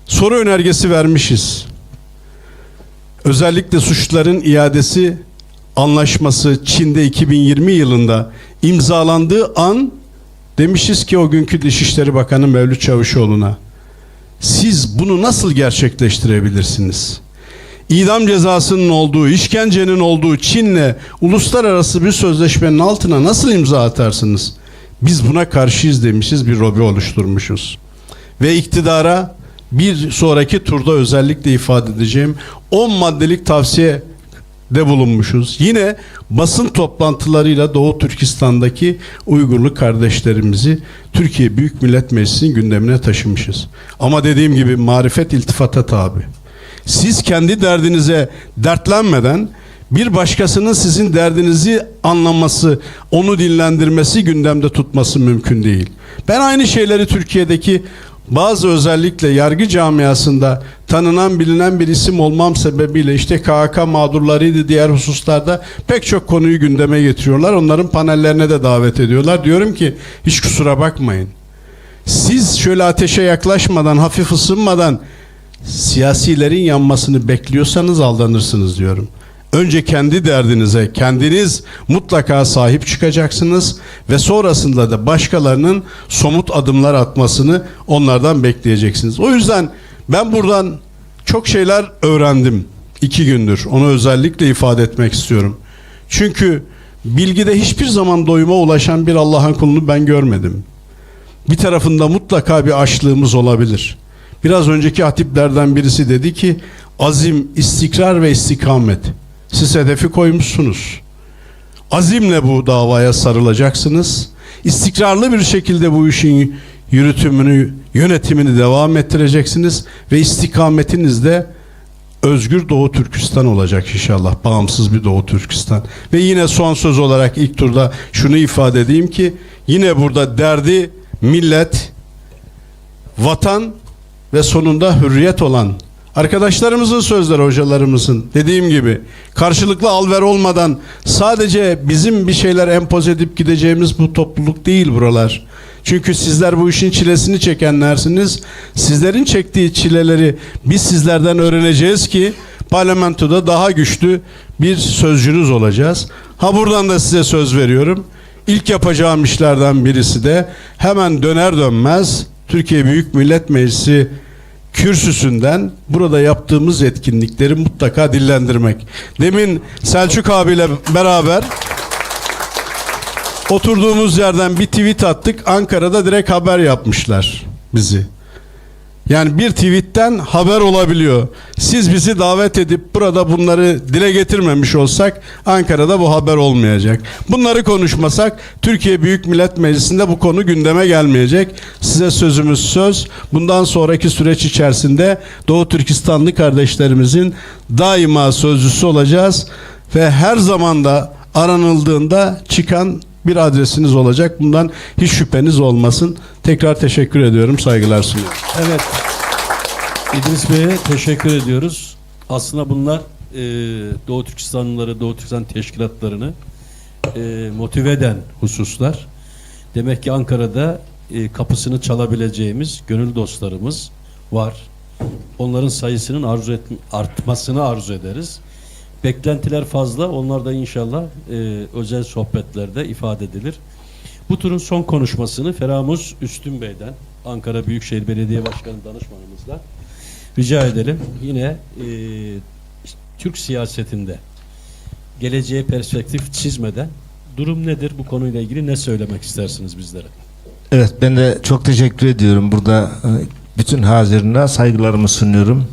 E: Soru önergesi vermişiz. Özellikle suçların iadesi anlaşması Çin'de 2020 yılında imzalandığı an demişiz ki o günkü Dışişleri Bakanı Mevlüt Çavuşoğlu'na, siz bunu nasıl gerçekleştirebilirsiniz? İdam cezasının olduğu, işkencenin olduğu Çin'le uluslararası bir sözleşmenin altına nasıl imza atarsınız? Biz buna karşıyız demişiz, bir lobi oluşturmuşuz. Ve iktidara bir sonraki turda özellikle ifade edeceğim 10 maddelik tavsiye de bulunmuşuz. Yine basın toplantılarıyla Doğu Türkistan'daki Uygurlu kardeşlerimizi Türkiye Büyük Millet Meclisi'nin gündemine taşımışız. Ama dediğim gibi marifet iltifata tabi. Siz kendi derdinize dertlenmeden bir başkasının sizin derdinizi anlaması, onu dinlendirmesi, gündemde tutması mümkün değil. Ben aynı şeyleri Türkiye'deki bazı özellikle yargı camiasında tanınan bilinen bir isim olmam sebebiyle işte KHK mağdurlarıydı, diğer hususlarda pek çok konuyu gündeme getiriyorlar. Onların panellerine de davet ediyorlar. Diyorum ki hiç kusura bakmayın. Siz şöyle ateşe yaklaşmadan, hafif ısınmadan siyasilerin yanmasını bekliyorsanız aldanırsınız diyorum. Önce kendi derdinize kendiniz mutlaka sahip çıkacaksınız ve sonrasında da başkalarının somut adımlar atmasını onlardan bekleyeceksiniz. O yüzden ben buradan çok şeyler öğrendim 2 gündür. Onu özellikle ifade etmek istiyorum. Çünkü bilgide hiçbir zaman doyuma ulaşan bir Allah'ın kulunu ben görmedim. Bir tarafında mutlaka bir açlığımız olabilir. Biraz önceki hatiplerden birisi dedi ki azim, istikrar ve istikamet. Siz hedefi koymuşsunuz. Azimle bu davaya sarılacaksınız. İstikrarlı bir şekilde bu işin yönetimini devam ettireceksiniz ve istikametiniz de özgür Doğu Türkistan olacak inşallah. Bağımsız bir Doğu Türkistan. Ve yine son söz olarak ilk turda şunu ifade edeyim ki yine burada derdi millet, vatan ve sonunda hürriyet olan arkadaşlarımızın sözleri, hocalarımızın dediğim gibi karşılıklı alver olmadan sadece bizim bir şeyler empoze edip gideceğimiz bu topluluk değil buralar. Çünkü sizler bu işin çilesini çekenlersiniz. Sizlerin çektiği çileleri biz sizlerden öğreneceğiz ki parlamentoda daha güçlü bir sözcünüz olacağız. Ha buradan da size söz veriyorum. İlk yapacağım işlerden birisi de hemen döner dönmez Türkiye Büyük Millet Meclisi kürsüsünden burada yaptığımız etkinlikleri mutlaka dillendirmek. Demin Selçuk abiyle beraber oturduğumuz yerden bir tweet attık. Ankara'da direkt haber yapmışlar bizi. Yani bir tweetten haber olabiliyor. Siz bizi davet edip burada bunları dile getirmemiş olsak Ankara'da bu haber olmayacak. Bunları konuşmasak Türkiye Büyük Millet Meclisi'nde bu konu gündeme gelmeyecek. Size sözümüz söz. Bundan sonraki süreç içerisinde Doğu Türkistanlı kardeşlerimizin daima sözcüsü olacağız ve her zaman da aranıldığında çıkan bir adresiniz olacak. Bundan hiç şüpheniz olmasın. Tekrar teşekkür ediyorum. Saygılar sunuyorum.
A: Evet. İdris Bey'e teşekkür ediyoruz. Aslında bunlar Doğu Türkistanlıları, Doğu Türkistan teşkilatlarını motive eden hususlar. Demek ki Ankara'da kapısını çalabileceğimiz gönül dostlarımız var. Onların sayısının artmasını arzu ederiz. Beklentiler fazla. Onlar da inşallah özel sohbetlerde ifade edilir. Bu turun son konuşmasını Feramuz Üstün Bey'den, Ankara Büyükşehir Belediye Başkanı danışmanımızla rica edelim. Yine Türk siyasetinde geleceğe perspektif çizmeden durum nedir? Bu konuyla ilgili ne söylemek istersiniz bizlere?
F: Evet, ben de çok teşekkür ediyorum. Burada bütün hazırına saygılarımı sunuyorum.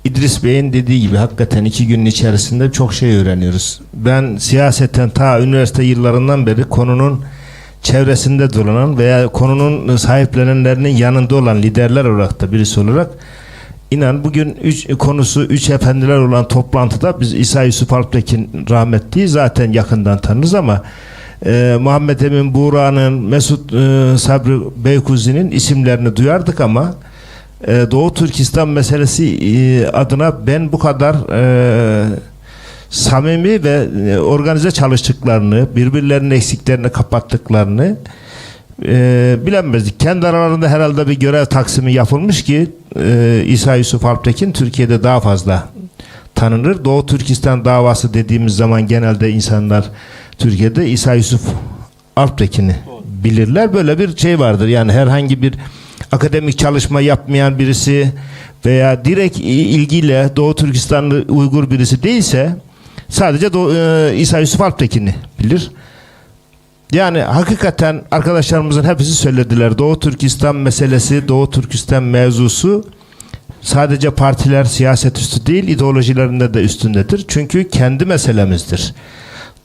F: İdris Bey'in dediği gibi hakikaten 2 günün içerisinde çok şey öğreniyoruz. Ben siyaseten ta üniversite yıllarından beri konunun çevresinde dolanan veya konunun sahiplenenlerinin yanında olan liderler olarak da birisi olarak inan bugün konusu üç efendiler olan toplantıda biz İsa Yusuf Alptekin rahmetliyi zaten yakından tanırız ama Muhammed Emin Buğra'nın, Mesut Sabri Beykuzi'nin isimlerini duyardık ama Doğu Türkistan meselesi adına ben bu kadar samimi ve organize çalıştıklarını, birbirlerinin eksiklerini kapattıklarını bilemezdik. Kendi aralarında herhalde bir görev taksimi yapılmış ki İsa Yusuf Alptekin Türkiye'de daha fazla tanınır. Doğu Türkistan davası dediğimiz zaman genelde insanlar Türkiye'de İsa Yusuf Alptekin'i bilirler. Böyle bir şey vardır. Yani herhangi bir akademik çalışma yapmayan birisi veya direkt ilgiyle Doğu Türkistanlı Uygur birisi değilse sadece İsa Yusuf Alptekin'i bilir. Yani hakikaten arkadaşlarımızın hepsi söylediler. Doğu Türkistan meselesi, Doğu Türkistan mevzusu sadece partiler siyaset üstü değil, ideolojilerinde de üstündedir. Çünkü kendi meselemizdir.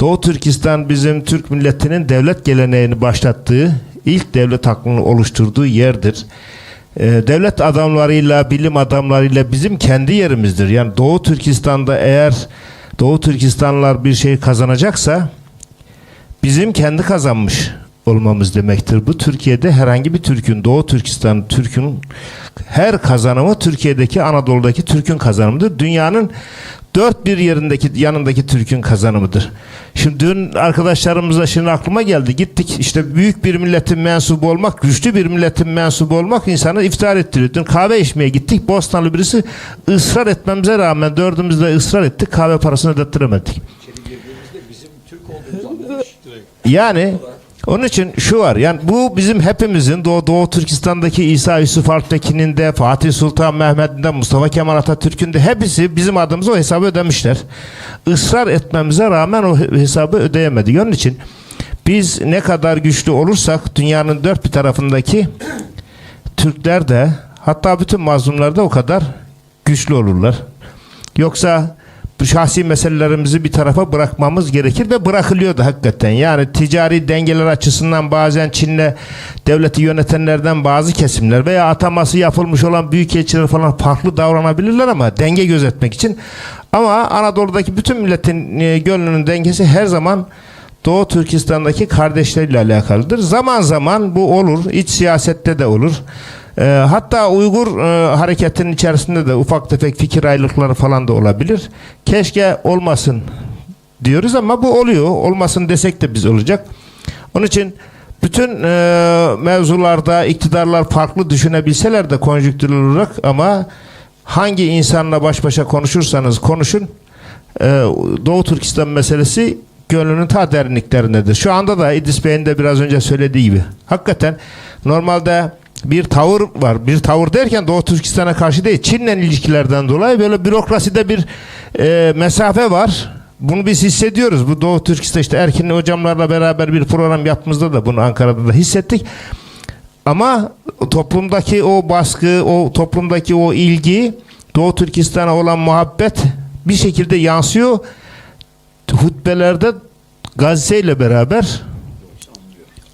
F: Doğu Türkistan bizim Türk milletinin devlet geleneğini başlattığı, ilk devlet aklını oluşturduğu yerdir. Devlet adamlarıyla, bilim adamlarıyla bizim kendi yerimizdir. Yani Doğu Türkistan'da eğer Doğu Türkistanlılar bir şey kazanacaksa bizim kendi kazanmış olmamız demektir. Bu Türkiye'de herhangi bir Türk'ün, Doğu Türkistan Türk'ün her kazanımı Türkiye'deki, Anadolu'daki Türk'ün kazanımıdır. Dünyanın dört bir yerindeki, yanındaki Türk'ün kazanımıdır. Şimdi dün arkadaşlarımızla şimdi aklıma geldi. Gittik işte büyük bir milletin mensubu olmak, güçlü bir milletin mensubu olmak insanı iftihar ettiriyor. Dün kahve içmeye gittik. Bostanlı birisi ısrar etmemize rağmen dördümüz de ısrar ettik. Kahve parasını ödettiremedik. Yani onun için şu var, yani bu bizim hepimizin Doğu Türkistan'daki İsa Yusuf Alptekin'in de, Fatih Sultan Mehmet'in de, Mustafa Kemal Atatürk'ün de hepsi bizim adımıza o hesabı ödemişler. Israr etmemize rağmen o hesabı ödeyemedik. Onun için biz ne kadar güçlü olursak dünyanın dört bir tarafındaki Türkler de, hatta bütün mazlumlar da o kadar güçlü olurlar. Yoksa bu şahsi meselelerimizi bir tarafa bırakmamız gerekir ve bırakılıyordu hakikaten. Yani ticari dengeler açısından bazen Çin'le devleti yönetenlerden bazı kesimler veya ataması yapılmış olan büyükelçiler falan farklı davranabilirler ama denge gözetmek için. Ama Anadolu'daki bütün milletin gönlünün dengesi her zaman Doğu Türkistan'daki kardeşleriyle alakalıdır. Zaman zaman bu olur. İç siyasette de olur. Hatta Uygur hareketinin içerisinde de ufak tefek fikir ayrılıkları falan da olabilir. Keşke olmasın diyoruz ama bu oluyor. Olmasın desek de biz olacak. Onun için bütün mevzularda iktidarlar farklı düşünebilseler de konjüktürel olarak ama hangi insanla baş başa konuşursanız konuşun Doğu Türkistan meselesi gönlünün ta derinliklerindedir. Şu anda da İdris Bey'in de biraz önce söylediği gibi hakikaten normalde bir tavır var. Bir tavır derken Doğu Türkistan'a karşı değil, Çin'le ilişkilerden dolayı böyle bürokraside bir mesafe var. Bunu biz hissediyoruz. Bu Doğu Türkistan işte Erkin hocamlarla beraber bir program yaptığımızda da bunu Ankara'da da hissettik. Ama toplumdaki o baskı, o toplumdaki o ilgi, Doğu Türkistan'a olan muhabbet bir şekilde yansıyor. Hutbelerde Gazze ile beraber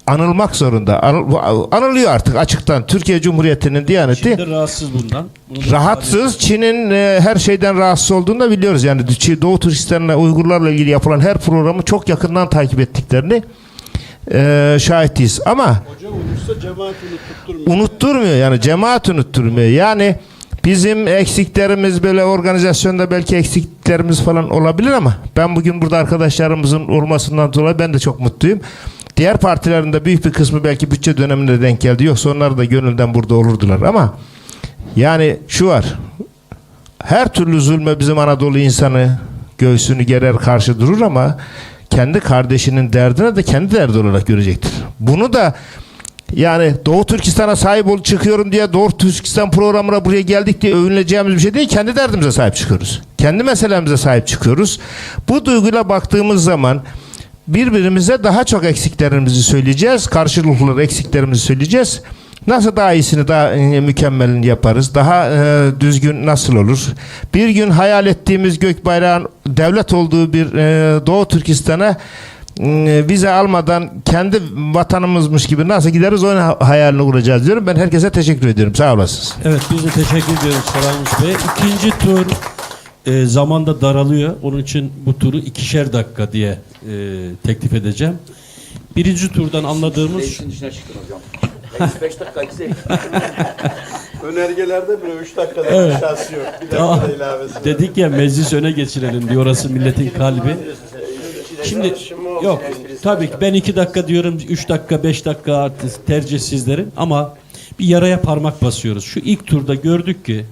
F: anılmak zorunda. Anılıyor artık açıktan. Türkiye Cumhuriyeti'nin Diyaneti.
A: Çin de rahatsız bundan.
F: Rahatsız. Çin'in her şeyden rahatsız olduğunu da biliyoruz. Yani Doğu Türkistan'la Uygurlarla ilgili yapılan her programı çok yakından takip ettiklerini şahitiyiz. Ama
E: Hoca unutsa cemaat unutturmuyor.
F: unutturmuyor. Yani cemaat unutturmuyor. Yani bizim eksiklerimiz böyle organizasyonda belki eksiklerimiz falan olabilir ama ben bugün burada arkadaşlarımızın olmasından dolayı ben de çok mutluyum. Diğer partilerin de büyük bir kısmı belki bütçe döneminde denk geldi. Yoksa onlar da gönülden burada olurdular ama yani şu var. Her türlü zulme bizim Anadolu insanı göğsünü gerer karşı durur ama kendi kardeşinin derdine de kendi derdi olarak görecektir. Bunu da Yani Doğu Türkistan'a sahip ol çıkıyorum diye Doğu Türkistan programına buraya geldik diye övüneceğimiz bir şey değil. Kendi derdimize sahip çıkıyoruz. Kendi meselemize sahip çıkıyoruz. Bu duyguyla baktığımız zaman birbirimize daha çok eksiklerimizi söyleyeceğiz. Karşılıklı eksiklerimizi söyleyeceğiz. Nasıl daha iyisini, daha mükemmelini yaparız? Daha düzgün nasıl olur? Bir gün hayal ettiğimiz gök bayrağın devlet olduğu bir Doğu Türkistan'a vize almadan kendi vatanımızmış gibi nasıl gideriz onun hayalini kuracağız diyorum. Ben herkese teşekkür ediyorum. Sağ olasınız.
A: Evet, biz de teşekkür ediyoruz Selamus Bey. İkinci tur zamanda daralıyor. Onun için bu turu 2'şer dakika diye teklif edeceğim. Birinci turdan anladığımız...
C: Reisin dışına çıktın hocam. 5 dakika ise.
E: Önergelerde bile 3 dakikadan
A: Evet.
E: aşağısı yok. Bir
A: Tamam.
E: dakika ilavesi var.
A: Dedik ya meclis öne geçirelim diyor. Orası milletin kalbi. Şimdi yok tabii ki ben 2 dakika diyorum, 3 dakika 5 dakika artık tercih sizlerin, ama bir yaraya parmak basıyoruz. Şu ilk turda gördük ki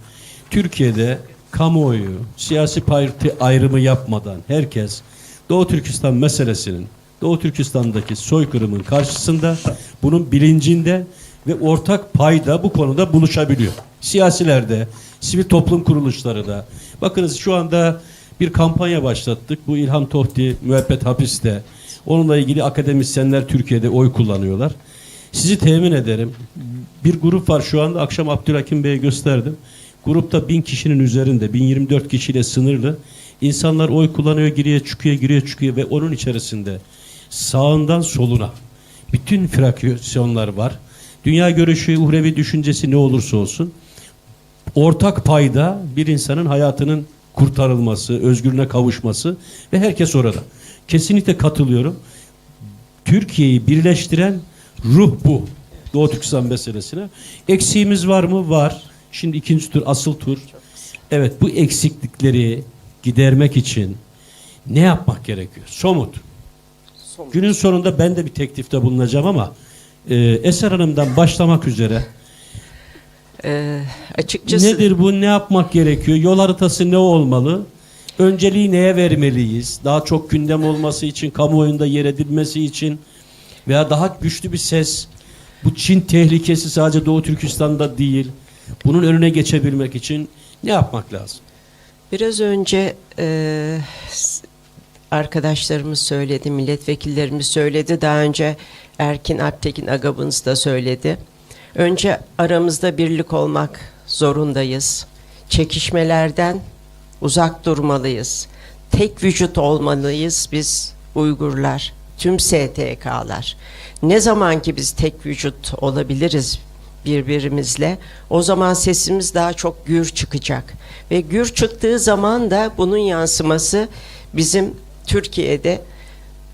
A: Türkiye'de kamuoyu siyasi parti ayrımı yapmadan herkes Doğu Türkistan meselesinin, Doğu Türkistan'daki soykırımın karşısında, bunun bilincinde ve ortak payda bu konuda buluşabiliyor. Siyasilerde, sivil toplum kuruluşları da. Bakınız şu anda bir kampanya başlattık. Bu İlhan Tohti müebbet hapiste. Onunla ilgili akademisyenler Türkiye'de oy kullanıyorlar. Sizi temin ederim. Bir grup var şu anda. Akşam Abdülhakim Bey'e gösterdim. Grupta 1000 kişinin üzerinde, 1024 kişiyle sınırlı. İnsanlar oy kullanıyor, giriyor çıkıyor ve onun içerisinde sağından soluna bütün fraksiyonlar var. Dünya görüşü, uhrevi düşüncesi ne olursa olsun ortak payda bir insanın hayatının kurtarılması, özgürlüğüne kavuşması ve herkes orada. Kesinlikle katılıyorum. Türkiye'yi birleştiren ruh bu. Doğu Türkistan meselesine. Eksiğimiz var mı? Var. Şimdi ikinci tur, asıl tur. Evet, bu eksiklikleri gidermek için ne yapmak gerekiyor? Somut. Günün sonunda ben de bir teklifte bulunacağım ama Eser Hanım'dan başlamak üzere
B: Açıkçası
A: nedir bu? Ne yapmak gerekiyor? Yol haritası ne olmalı? Önceliği neye vermeliyiz? Daha çok gündem olması için, kamuoyunda yer edilmesi için veya daha güçlü bir ses. Bu Çin tehlikesi sadece Doğu Türkistan'da değil. Bunun önüne geçebilmek için ne yapmak lazım?
B: biraz önce arkadaşlarımız söyledi, milletvekillerimiz söyledi. Daha önce Erkin Alptekin agabınız da söyledi. Önce aramızda birlik olmak zorundayız. Çekişmelerden uzak durmalıyız. Tek vücut olmalıyız biz Uygurlar, tüm STK'lar. Ne zaman ki biz tek vücut olabiliriz birbirimizle, o zaman sesimiz daha çok gür çıkacak. Ve gür çıktığı zaman da bunun yansıması bizim Türkiye'de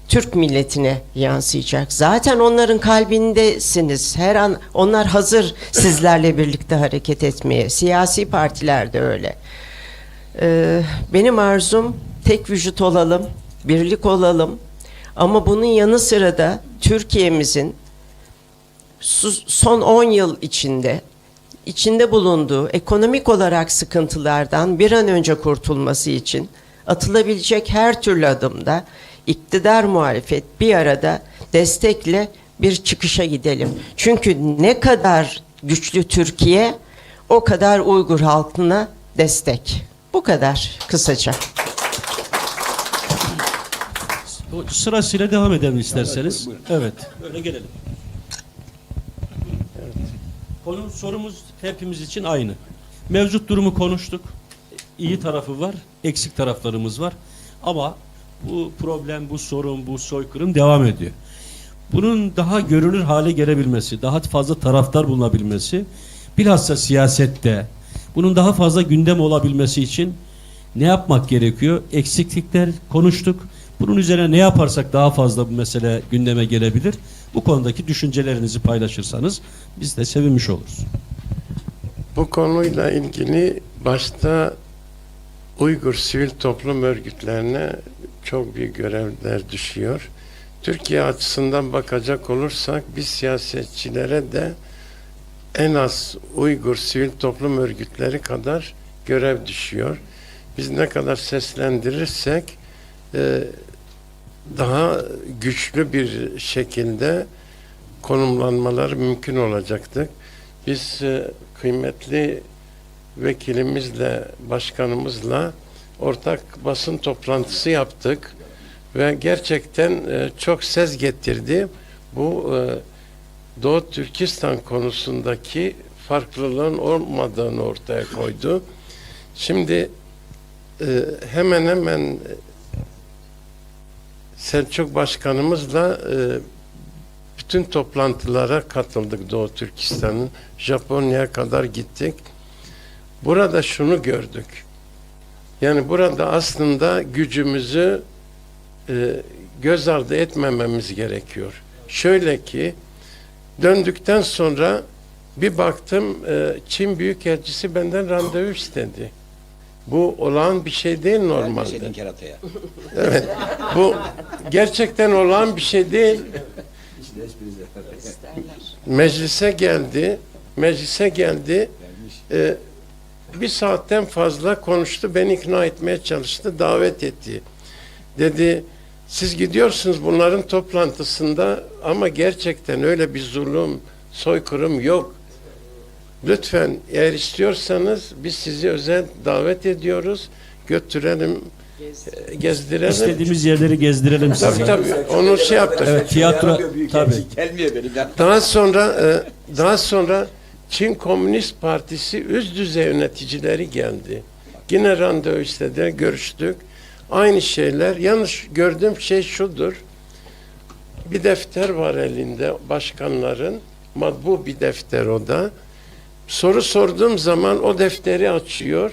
B: Türk milletine yansıyacak. Zaten onların kalbindesiniz. Her an onlar hazır sizlerle birlikte hareket etmeye. Siyasi partiler de öyle. Benim arzum tek vücut olalım, birlik olalım. Ama bunun yanı sıra da Türkiye'mizin son 10 yıl içinde bulunduğu ekonomik olarak sıkıntılardan bir an önce kurtulması için atılabilecek her türlü adımda iktidar muhalefet bir arada destekle bir çıkışa gidelim. Çünkü ne kadar güçlü Türkiye, o kadar Uygur halkına destek. Bu kadar kısaca.
A: Sırasıyla devam edelim isterseniz. Evet, öyle gelelim. Sorumuz hepimiz için aynı. Mevcut durumu konuştuk. İyi tarafı var, eksik taraflarımız var. Ama bu problem, bu sorun, bu soykırım devam ediyor. Bunun daha görünür hale gelebilmesi, daha fazla taraftar bulunabilmesi, bilhassa siyasette bunun daha fazla gündem olabilmesi için ne yapmak gerekiyor? Eksiklikler konuştuk. Bunun üzerine ne yaparsak daha fazla bu mesele gündeme gelebilir. Bu konudaki düşüncelerinizi paylaşırsanız biz de sevinmiş oluruz.
D: Bu konuyla ilgili başta Uygur sivil toplum örgütlerine çok büyük görevler düşüyor. Türkiye açısından bakacak olursak biz siyasetçilere de en az Uygur sivil toplum örgütleri kadar görev düşüyor. Biz ne kadar seslendirirsek daha güçlü bir şekilde konumlanmaları mümkün olacaktı. Biz kıymetli vekilimizle, başkanımızla ortak basın toplantısı yaptık ve gerçekten çok ses getirdi. Bu Doğu Türkistan konusundaki farklılığın olmadığını ortaya koydu. Şimdi hemen hemen Selçuk Başkanımızla bütün toplantılara katıldık Doğu Türkistan'ın. Japonya'ya kadar gittik. Burada şunu gördük. Yani burada aslında gücümüzü göz ardı etmememiz gerekiyor. Şöyle ki döndükten sonra bir baktım Çin Büyükelçisi benden randevu istedi. Bu olağan bir şey değil normalde. Evet. Bu gerçekten olağan bir şey değil. Meclise geldi. Bir saatten fazla konuştu. Beni ikna etmeye çalıştı. Davet etti. Dedi siz gidiyorsunuz bunların toplantısında ama gerçekten öyle bir zulüm, soykırım yok. Lütfen eğer istiyorsanız biz sizi özel davet ediyoruz. Götürelim, gezdirelim.
A: İstediğimiz yerleri gezdirelim size.
D: Tabii onu şey yaptık.
A: Evet, tiyatro tabii.
C: Gelmiyor benim ya.
D: Daha sonra Çin Komünist Partisi üst düzey yöneticileri geldi. Yine randevu istediler, görüştük. Aynı şeyler. Yalnız gördüğüm şey şudur. Bir defter var elinde başkanların. Matbu bir defter o da. Soru sorduğum zaman o defteri açıyor.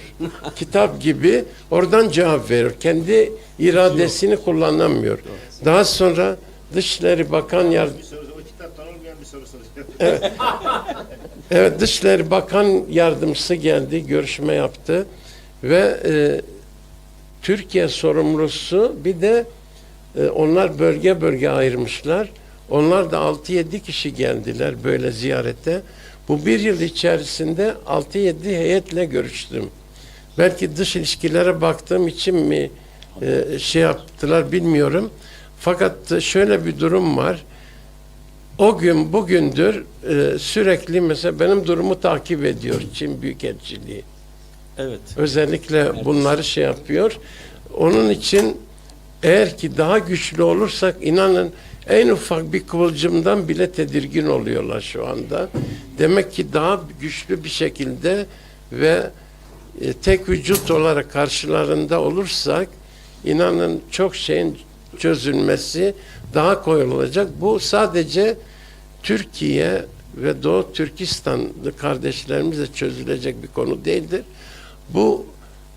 D: Kitap gibi oradan cevap veriyor. Kendi iradesini kullanamıyor. Daha sonra Dışişleri Bakan Evet, Dışişleri Bakan Yardımcısı geldi, görüşme yaptı ve Türkiye sorumlusu bir de onlar bölge bölge ayırmışlar. Onlar da 6-7 kişi geldiler böyle ziyarete. Bu bir yıl içerisinde 6-7 heyetle görüştüm. Belki dış ilişkilere baktığım için mi şey yaptılar bilmiyorum. Fakat şöyle bir durum var. O gün bugündür sürekli mesela benim durumu takip ediyor Çin Büyükelçiliği.
A: Evet.
D: Özellikle bunları şey yapıyor. Onun için eğer ki daha güçlü olursak inanın en ufak bir kıvılcımdan bile tedirgin oluyorlar şu anda. Demek ki daha güçlü bir şekilde ve tek vücut olarak karşılarında olursak inanın çok şeyin çözülmesi daha kolay olacak. Bu sadece Türkiye ve Doğu Türkistanlı kardeşlerimizle çözülecek bir konu değildir. Bu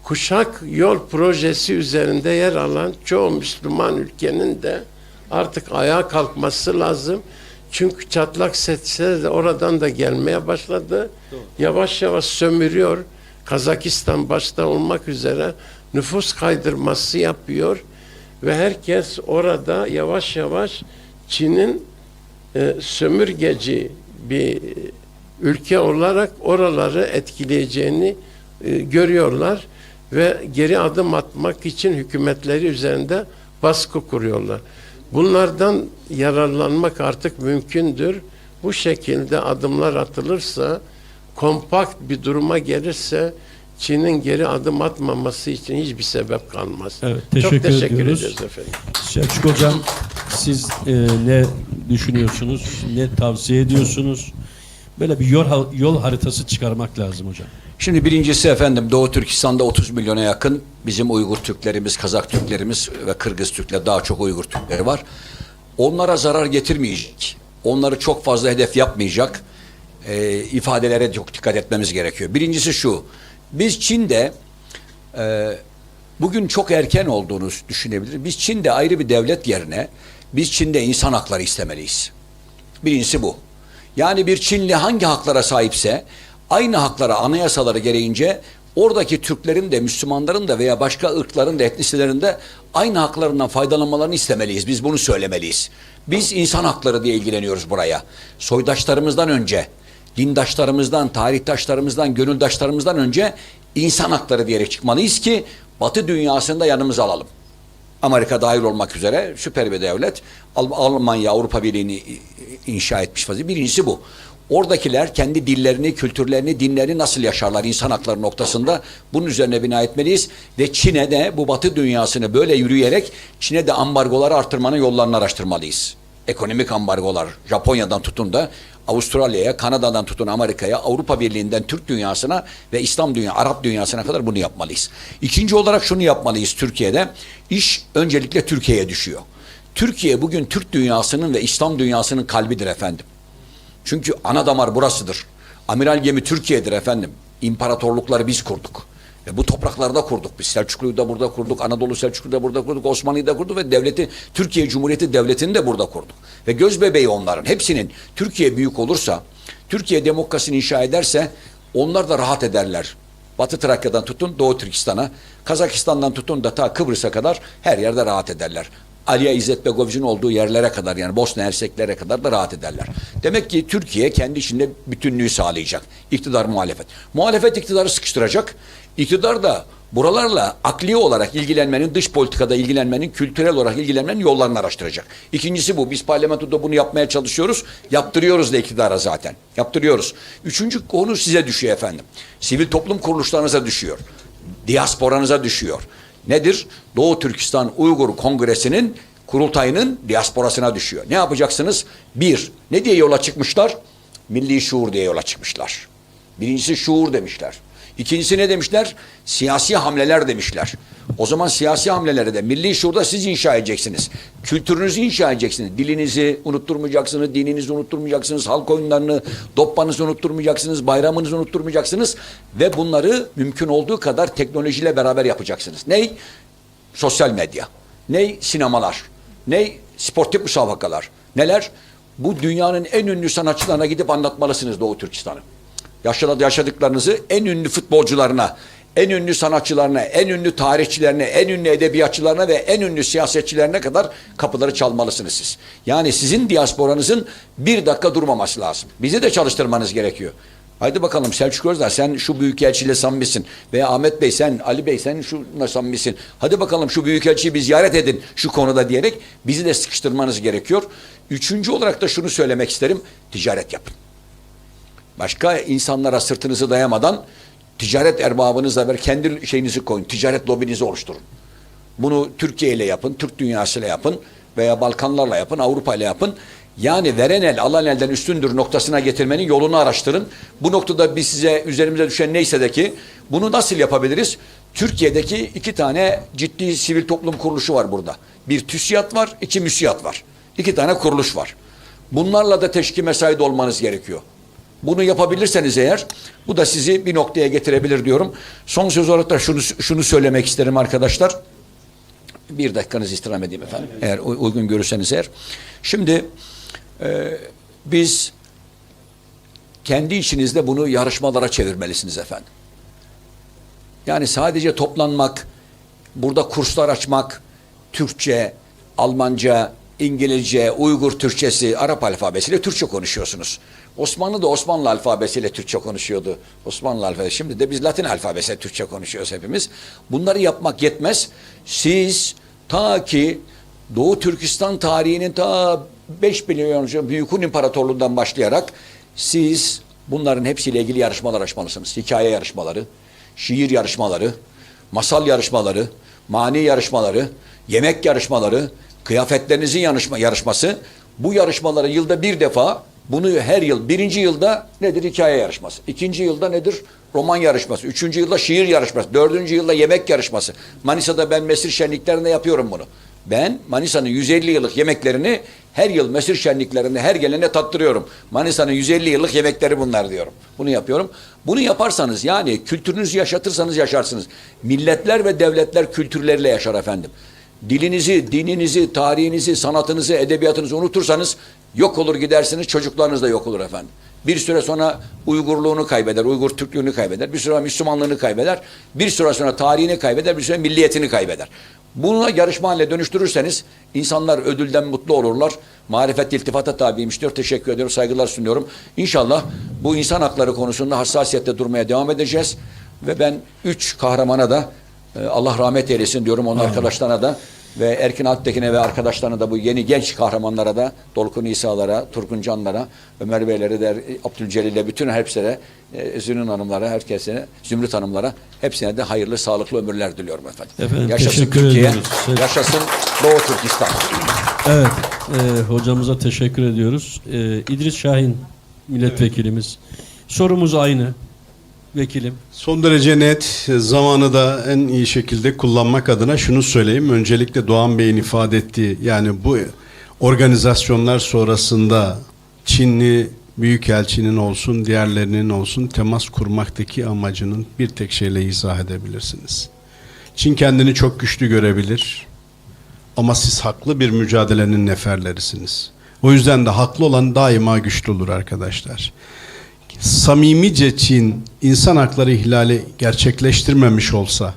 D: kuşak yol projesi üzerinde yer alan çoğu Müslüman ülkenin de artık ayağa kalkması lazım. Çünkü çatlak sesler de oradan da gelmeye başladı. Doğru. Yavaş yavaş sömürüyor. Kazakistan başta olmak üzere nüfus kaydırması yapıyor. Ve herkes orada yavaş yavaş Çin'in sömürgeci bir ülke olarak oraları etkileyeceğini görüyorlar. Ve geri adım atmak için hükümetleri üzerinde baskı kuruyorlar. Bunlardan yararlanmak artık mümkündür. Bu şekilde adımlar atılırsa, kompakt bir duruma gelirse Çin'in geri adım atmaması için hiçbir sebep kalmaz.
A: Evet,
D: Çok teşekkür
A: ediyoruz.
D: ederiz efendim.
A: Selçuk Hocam, siz ne düşünüyorsunuz, ne tavsiye ediyorsunuz? Böyle bir yol haritası çıkarmak lazım hocam.
C: Şimdi birincisi efendim Doğu Türkistan'da 30 milyona yakın bizim Uygur Türklerimiz, Kazak Türklerimiz ve Kırgız Türkler, daha çok Uygur Türkleri var. Onlara zarar getirmeyecek, onları çok fazla hedef yapmayacak ifadelere çok dikkat etmemiz gerekiyor. Birincisi şu, biz Çin'de bugün çok erken olduğunu düşünebiliriz. Biz Çin'de ayrı bir devlet yerine biz Çin'de insan hakları istemeliyiz. Birincisi bu. Yani bir Çinli hangi haklara sahipse aynı haklara anayasaları gereğince oradaki Türklerin de Müslümanların da veya başka ırkların da etnisitelerin de aynı haklarından faydalanmalarını istemeliyiz. Biz bunu söylemeliyiz. Biz insan hakları diye ilgileniyoruz buraya. Soydaşlarımızdan önce, dindaşlarımızdan, tarihtaşlarımızdan, gönüldaşlarımızdan önce insan hakları diyerek çıkmalıyız ki Batı dünyasında yanımıza alalım. Amerika dahil olmak üzere süper bir devlet, Almanya Avrupa Birliği'ni inşa etmiş vaziyette. Birincisi bu. Oradakiler kendi dillerini, kültürlerini, dinlerini nasıl yaşarlar insan hakları noktasında bunun üzerine bina etmeliyiz. Ve Çin'e de bu Batı dünyasını böyle yürüyerek Çin'e de ambargoları artırmanın yollarını araştırmalıyız. Ekonomik ambargolar Japonya'dan tutun da Avustralya'ya, Kanada'dan tutun Amerika'ya, Avrupa Birliği'nden Türk dünyasına ve İslam dünya, Arap dünyasına kadar bunu yapmalıyız. İkinci olarak şunu yapmalıyız Türkiye'de. İş öncelikle Türkiye'ye düşüyor. Türkiye bugün Türk dünyasının ve İslam dünyasının kalbidir efendim. Çünkü ana damar burasıdır. Amiral gemi Türkiye'dir efendim. İmparatorlukları biz kurduk. Ve bu topraklarda kurduk. Biz Selçuklu'yu da burada kurduk. Anadolu Selçuklu'yu da burada kurduk. Osmanlı'yı da kurduk ve devleti, Türkiye Cumhuriyeti Devleti'ni de burada kurduk. Ve göz bebeği onların. Hepsinin Türkiye büyük olursa, Türkiye demokrasini inşa ederse onlar da rahat ederler. Batı Trakya'dan tutun Doğu Türkistan'a, Kazakistan'dan tutun da ta Kıbrıs'a kadar her yerde rahat ederler. Aliya İzzet Begoviç'in olduğu yerlere kadar yani Bosna Herseklere kadar da rahat ederler. Demek ki Türkiye kendi içinde bütünlüğü sağlayacak. İktidar muhalefet. Muhalefet iktidarı sıkıştıracak. İktidar da buralarla akli olarak ilgilenmenin, dış politikada ilgilenmenin, kültürel olarak ilgilenmenin yollarını araştıracak. İkincisi bu. Biz parlamentoda bunu yapmaya çalışıyoruz. Yaptırıyoruz da iktidara zaten. Yaptırıyoruz. Üçüncü konu size düşüyor efendim. Sivil toplum kuruluşlarınıza düşüyor. Diasporanıza düşüyor. Nedir? Doğu Türkistan Uygur Kongresi'nin kurultayının diasporasına düşüyor. Ne yapacaksınız? Bir, ne diye yola çıkmışlar? Milli şuur diye yola çıkmışlar. Birincisi şuur demişler. İkincisi ne demişler? Siyasi hamleler demişler. O zaman siyasi hamleleri de milli şuurda siz inşa edeceksiniz. Kültürünüzü inşa edeceksiniz. Dilinizi unutturmayacaksınız, dininizi unutturmayacaksınız, halk oyunlarını, doppanızı unutturmayacaksınız, bayramınızı unutturmayacaksınız ve bunları mümkün olduğu kadar teknolojiyle beraber yapacaksınız. Ney? Sosyal medya. Ney? Sinemalar. Ney? Sportif müsabakalar. Neler? Bu dünyanın en ünlü sanatçılarına gidip anlatmalısınız Doğu Türkistan'ı. Yaşadıklarınızı en ünlü futbolcularına, en ünlü sanatçılarına, en ünlü tarihçilerine, en ünlü edebiyatçılarına ve en ünlü siyasetçilerine kadar kapıları çalmalısınız siz. Yani sizin diasporanızın bir dakika durmaması lazım. Bizi de çalıştırmanız gerekiyor. Haydi bakalım Selçuk Özdağ sen şu büyükelçiyle samimisin veya Ahmet Bey sen, Ali Bey sen şuna samimisin. Hadi bakalım şu büyükelçiyi bir ziyaret edin şu konuda diyerek bizi de sıkıştırmanız gerekiyor. Üçüncü olarak da şunu söylemek isterim. Ticaret yapın. Başka insanlara sırtınızı dayamadan ticaret erbabınızla beraber kendi şeyinizi koyun. Ticaret lobinizi oluşturun. Bunu Türkiye ile yapın, Türk dünyasıyla yapın veya Balkanlarla yapın, Avrupa ile yapın. Yani veren el alan elden üstündür noktasına getirmenin yolunu araştırın. Bu noktada biz size üzerimize düşen neyse de ki bunu nasıl yapabiliriz? Türkiye'deki iki tane ciddi sivil toplum kuruluşu var burada. Bir TÜSİAD var, iki MÜSİAD var. İki tane kuruluş var. Bunlarla da teşkil mesaide olmanız gerekiyor. Bunu yapabilirseniz eğer bu da sizi bir noktaya getirebilir diyorum. Son söz olarak da şunu söylemek isterim arkadaşlar. Bir dakikanızı istirham edeyim efendim. Eğer uygun görürseniz eğer. Şimdi biz kendi içinizde bunu yarışmalara çevirmelisiniz efendim. Yani sadece toplanmak, burada kurslar açmak, Türkçe, Almanca, İngilizce, Uygur Türkçesi, Arap alfabesiyle Türkçe konuşuyorsunuz. Osmanlı da Osmanlı alfabesiyle Türkçe konuşuyordu. Osmanlı alfabesi. Şimdi de biz Latin alfabesiyle Türkçe konuşuyoruz hepimiz. Bunları yapmak yetmez. Siz ta ki Doğu Türkistan tarihinin ta 5 milyon önce Büyük Hun İmparatorluğundan başlayarak siz bunların hepsiyle ilgili yarışmalar açmalısınız. Hikaye yarışmaları, şiir yarışmaları, masal yarışmaları, mani yarışmaları, yemek yarışmaları, kıyafetlerinizin yarışması. Bu yarışmaları yılda bir defa, bunu her yıl, birinci yılda nedir? Hikaye yarışması. İkinci yılda nedir? Roman yarışması. Üçüncü yılda şiir yarışması. Dördüncü yılda yemek yarışması. Manisa'da ben mesir şenliklerinde yapıyorum bunu. Ben Manisa'nın 150 yıllık yemeklerini her yıl mesir şenliklerinde her gelene tattırıyorum. Manisa'nın 150 yıllık yemekleri bunlar diyorum. Bunu yapıyorum. Bunu yaparsanız yani kültürünüzü yaşatırsanız yaşarsınız. Milletler ve devletler kültürleriyle yaşar efendim. Dilinizi, dininizi, tarihinizi, sanatınızı, edebiyatınızı unutursanız yok olur gidersiniz, çocuklarınız da yok olur efendim. Bir süre sonra Uygurluğunu kaybeder, Uygur Türklüğünü kaybeder, bir süre sonra Müslümanlığını kaybeder, bir süre sonra tarihini kaybeder, bir süre milliyetini kaybeder. Bunu yarışma haline dönüştürürseniz insanlar ödülden mutlu olurlar. Marifet iltifata tabiymiş diyor. Teşekkür ediyorum, saygılar sunuyorum. İnşallah bu insan hakları konusunda hassasiyette durmaya devam edeceğiz. Ve ben 3 kahramana da Allah rahmet eylesin diyorum, onun arkadaşlarına da Ve Erkin Alptekin'e ve arkadaşlarına da bu yeni genç kahramanlara da Dolkun İsa'lara, Turgun Canlara, Ömer Beylere de Abdülcelil'e bütün hepsine Zünün Hanımlara, herkese, Zümrüt Hanımlara hepsine de hayırlı, sağlıklı ömürler diliyorum efendim.
A: Efendim,
C: Yaşasın
A: teşekkür
C: Türkiye,
A: ediyoruz.
C: yaşasın Doğu Türkistan.
A: Evet, hocamıza teşekkür ediyoruz. İdris Şahin milletvekilimiz. Sorumuz aynı. Vekilim.
E: Son derece net, zamanı da en iyi şekilde kullanmak adına şunu söyleyeyim. Öncelikle Doğan Bey'in ifade ettiği, yani bu organizasyonlar sonrasında Çinli Büyükelçinin olsun, diğerlerinin olsun temas kurmaktaki amacının bir tek şeyle izah edebilirsiniz. Çin kendini çok güçlü görebilir ama siz haklı bir mücadelenin neferlerisiniz. O yüzden de haklı olan daima güçlü olur arkadaşlar. Samimice Çin insan hakları ihlali gerçekleştirmemiş olsa,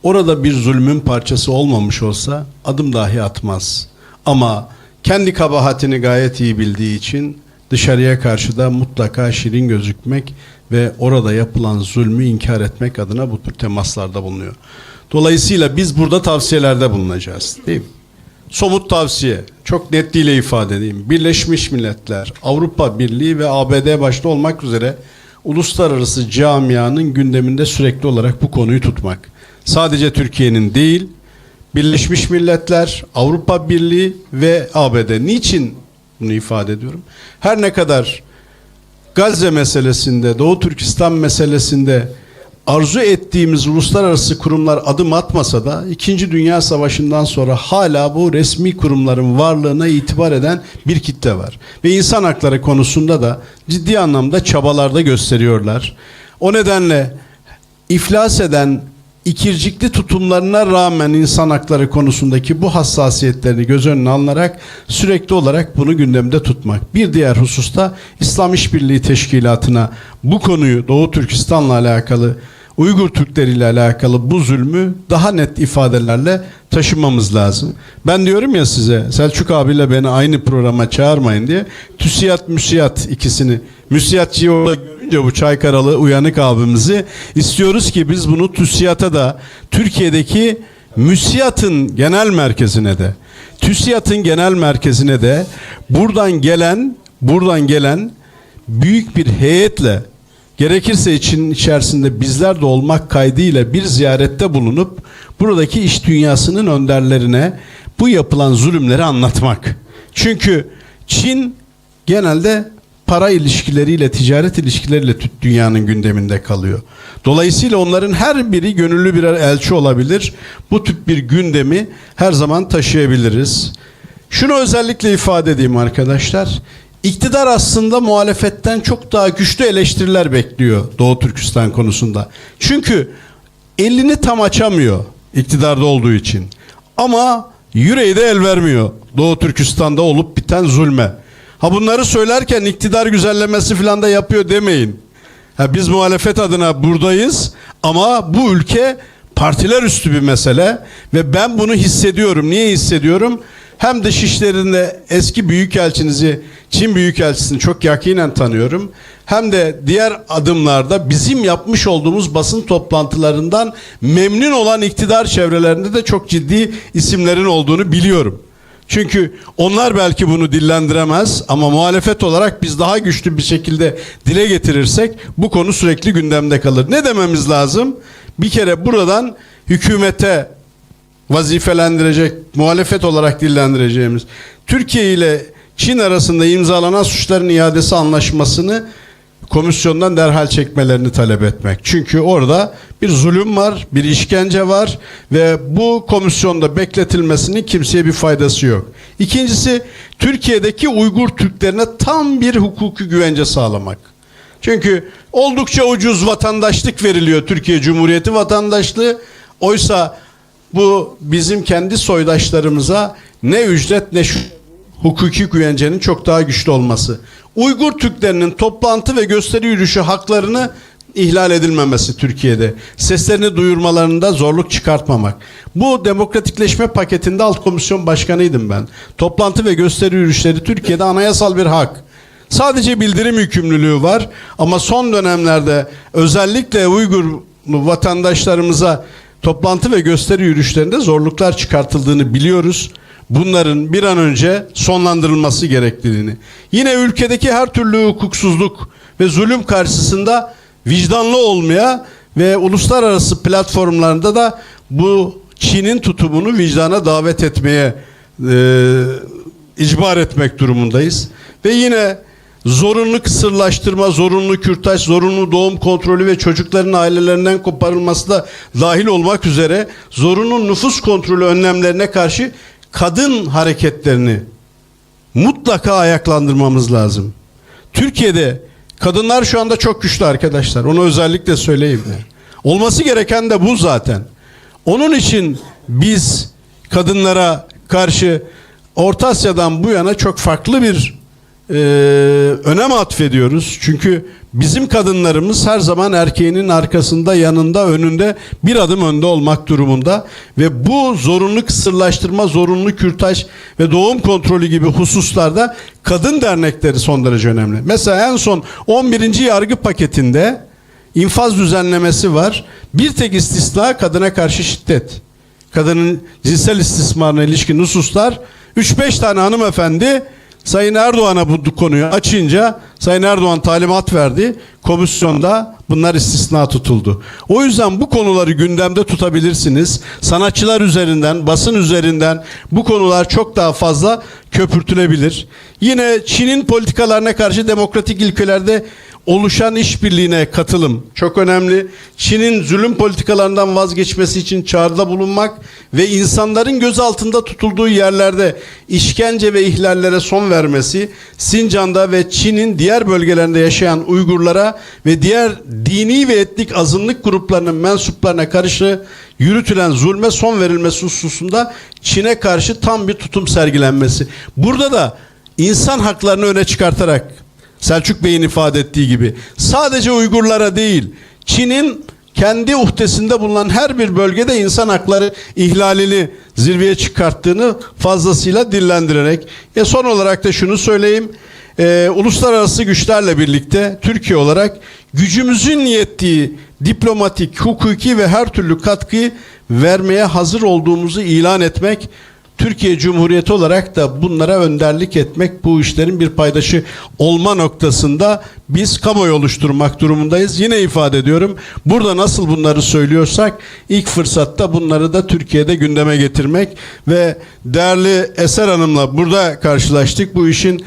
E: orada bir zulmün parçası olmamış olsa adım dahi atmaz. Ama kendi kabahatini gayet iyi bildiği için dışarıya karşı da mutlaka şirin gözükmek ve orada yapılan zulmü inkar etmek adına bu tür temaslarda bulunuyor. Dolayısıyla biz burada tavsiyelerde bulunacağız, değil mi? Somut tavsiye, çok netliğiyle ifade edeyim. Birleşmiş Milletler, Avrupa Birliği ve ABD başta olmak üzere uluslararası camianın gündeminde sürekli olarak bu konuyu tutmak. Sadece Türkiye'nin değil, Birleşmiş Milletler, Avrupa Birliği ve ABD. Niçin bunu ifade ediyorum? Her ne kadar Gazze meselesinde, Doğu Türkistan meselesinde arzu ettiğimiz uluslararası kurumlar adım atmasa da 2. Dünya Savaşı'ndan sonra hala bu resmi kurumların varlığına itibar eden bir kitle var. Ve insan hakları konusunda da ciddi anlamda çabalarda gösteriyorlar. O nedenle iflas eden ikircikli tutumlarına rağmen insan hakları konusundaki bu hassasiyetlerini göz önüne alınarak sürekli olarak bunu gündemde tutmak. Bir diğer hususta İslam İşbirliği Teşkilatı'na bu konuyu Doğu Türkistan'la alakalı, Uygur Türkleri ile alakalı bu zulmü daha net ifadelerle taşımamız lazım. Ben diyorum ya size, Selçuk abiyle beni aynı programa çağırmayın diye, TÜSİAD, MÜSİAD ikisini, MÜSİADçıyı orada görünce bu Çaykaralı uyanık abimizi istiyoruz ki biz bunu TÜSİAD'a da, Türkiye'deki MÜSİAD'ın genel merkezine de, TÜSİAD'ın genel merkezine de buradan gelen büyük bir heyetle, gerekirse içerisinde bizler de olmak kaydıyla bir ziyarette bulunup buradaki iş dünyasının önderlerine bu yapılan zulümleri anlatmak. Çünkü Çin genelde para ilişkileriyle, ticaret ilişkileriyle dünyanın gündeminde kalıyor. Dolayısıyla onların her biri gönüllü birer elçi olabilir. Bu tip bir gündemi her zaman taşıyabiliriz. Şunu özellikle ifade edeyim arkadaşlar. İktidar aslında muhalefetten çok daha güçlü eleştiriler bekliyor Doğu Türkistan konusunda. Çünkü elini tam açamıyor iktidarda olduğu için. Ama yüreği de el vermiyor Doğu Türkistan'da olup biten zulme. Ha bunları söylerken iktidar güzellemesi falan da yapıyor demeyin. Ha biz muhalefet adına buradayız ama bu ülke partiler üstü bir mesele ve ben bunu hissediyorum. Niye hissediyorum? Hem dışişlerinde eski büyükelçinizi, Çin büyükelçisini çok yakinen tanıyorum. Hem de diğer adımlarda bizim yapmış olduğumuz basın toplantılarından memnun olan iktidar çevrelerinde de çok ciddi isimlerin olduğunu biliyorum. Çünkü onlar belki bunu dillendiremez ama muhalefet olarak biz daha güçlü bir şekilde dile getirirsek bu konu sürekli gündemde kalır. Ne dememiz lazım? Bir kere buradan hükümete vazifelendirecek, muhalefet olarak dillendireceğimiz Türkiye ile Çin arasında imzalanan suçların iadesi anlaşmasını komisyondan derhal çekmelerini talep etmek. Çünkü orada bir zulüm var, bir işkence var ve bu komisyonda bekletilmesinin kimseye bir faydası yok. İkincisi, Türkiye'deki Uygur Türklerine tam bir hukuki güvence sağlamak. Çünkü oldukça ucuz vatandaşlık veriliyor, Türkiye Cumhuriyeti vatandaşlığı. Oysa bu bizim kendi soydaşlarımıza ne ücret ne hukuki güvencenin çok daha güçlü olması. Uygur Türklerinin toplantı ve gösteri yürüyüşü haklarını ihlal edilmemesi Türkiye'de. Seslerini duyurmalarında zorluk çıkartmamak. Bu demokratikleşme paketinde alt komisyon başkanıydım ben. Toplantı ve gösteri yürüyüşleri Türkiye'de anayasal bir hak. Sadece bildirim yükümlülüğü var ama son dönemlerde özellikle Uygur vatandaşlarımıza toplantı ve gösteri yürüyüşlerinde zorluklar çıkartıldığını biliyoruz. Bunların bir an önce sonlandırılması gerektiğini, yine ülkedeki her türlü hukuksuzluk ve zulüm karşısında vicdanlı olmaya ve uluslararası platformlarında da bu Çin'in tutumunu vicdana davet etmeye icbar etmek durumundayız. Ve yine zorunlu kısırlaştırma, zorunlu kürtaj, zorunlu doğum kontrolü ve çocukların ailelerinden koparılması da dahil olmak üzere zorunlu nüfus kontrolü önlemlerine karşı kadın hareketlerini mutlaka ayaklandırmamız lazım. Türkiye'de kadınlar şu anda çok güçlü arkadaşlar. Onu özellikle söyleyeyim. Olması gereken de bu zaten. Onun için biz kadınlara karşı Orta Asya'dan bu yana çok farklı bir önem atfediyoruz. Çünkü bizim kadınlarımız her zaman erkeğinin arkasında, yanında, önünde, bir adım önde olmak durumunda ve bu zorunlu kısırlaştırma, zorunlu kürtaj ve doğum kontrolü gibi hususlarda kadın dernekleri son derece önemli. Mesela en son 11. yargı paketinde infaz düzenlemesi var. Bir tek istisna kadına karşı şiddet. Kadının cinsel istismarına ilişkin hususlar 3-5 tane hanımefendi Sayın Erdoğan'a bu konuyu açınca Sayın Erdoğan talimat verdi. Komisyonda bunlar istisna tutuldu. O yüzden bu konuları gündemde tutabilirsiniz. Sanatçılar üzerinden, basın üzerinden bu konular çok daha fazla köpürtülebilir. Yine Çin'in politikalarına karşı demokratik ilkelerde oluşan işbirliğine katılım çok önemli. Çin'in zulüm politikalarından vazgeçmesi için çağrıda bulunmak ve insanların gözaltında tutulduğu yerlerde işkence ve ihlallere son vermesi, Sincan'da ve Çin'in diğer bölgelerinde yaşayan Uygurlara ve diğer dini ve etnik azınlık gruplarının mensuplarına karşı yürütülen zulme son verilmesi hususunda Çin'e karşı tam bir tutum sergilenmesi. Burada da insan haklarını öne çıkartarak Selçuk Bey'in ifade ettiği gibi sadece Uygurlara değil, Çin'in kendi uhdesinde bulunan her bir bölgede insan hakları ihlalini zirveye çıkarttığını fazlasıyla dillendirerek son olarak da şunu söyleyeyim. Uluslararası güçlerle birlikte Türkiye olarak gücümüzün yettiği diplomatik, hukuki ve her türlü katkıyı vermeye hazır olduğumuzu ilan etmek, Türkiye Cumhuriyeti olarak da bunlara önderlik etmek, bu işlerin bir paydaşı olma noktasında biz kamuoyu oluşturmak durumundayız. Yine ifade ediyorum, burada nasıl bunları söylüyorsak ilk fırsatta bunları da Türkiye'de gündeme getirmek ve değerli Eser Hanım'la burada karşılaştık. Bu işin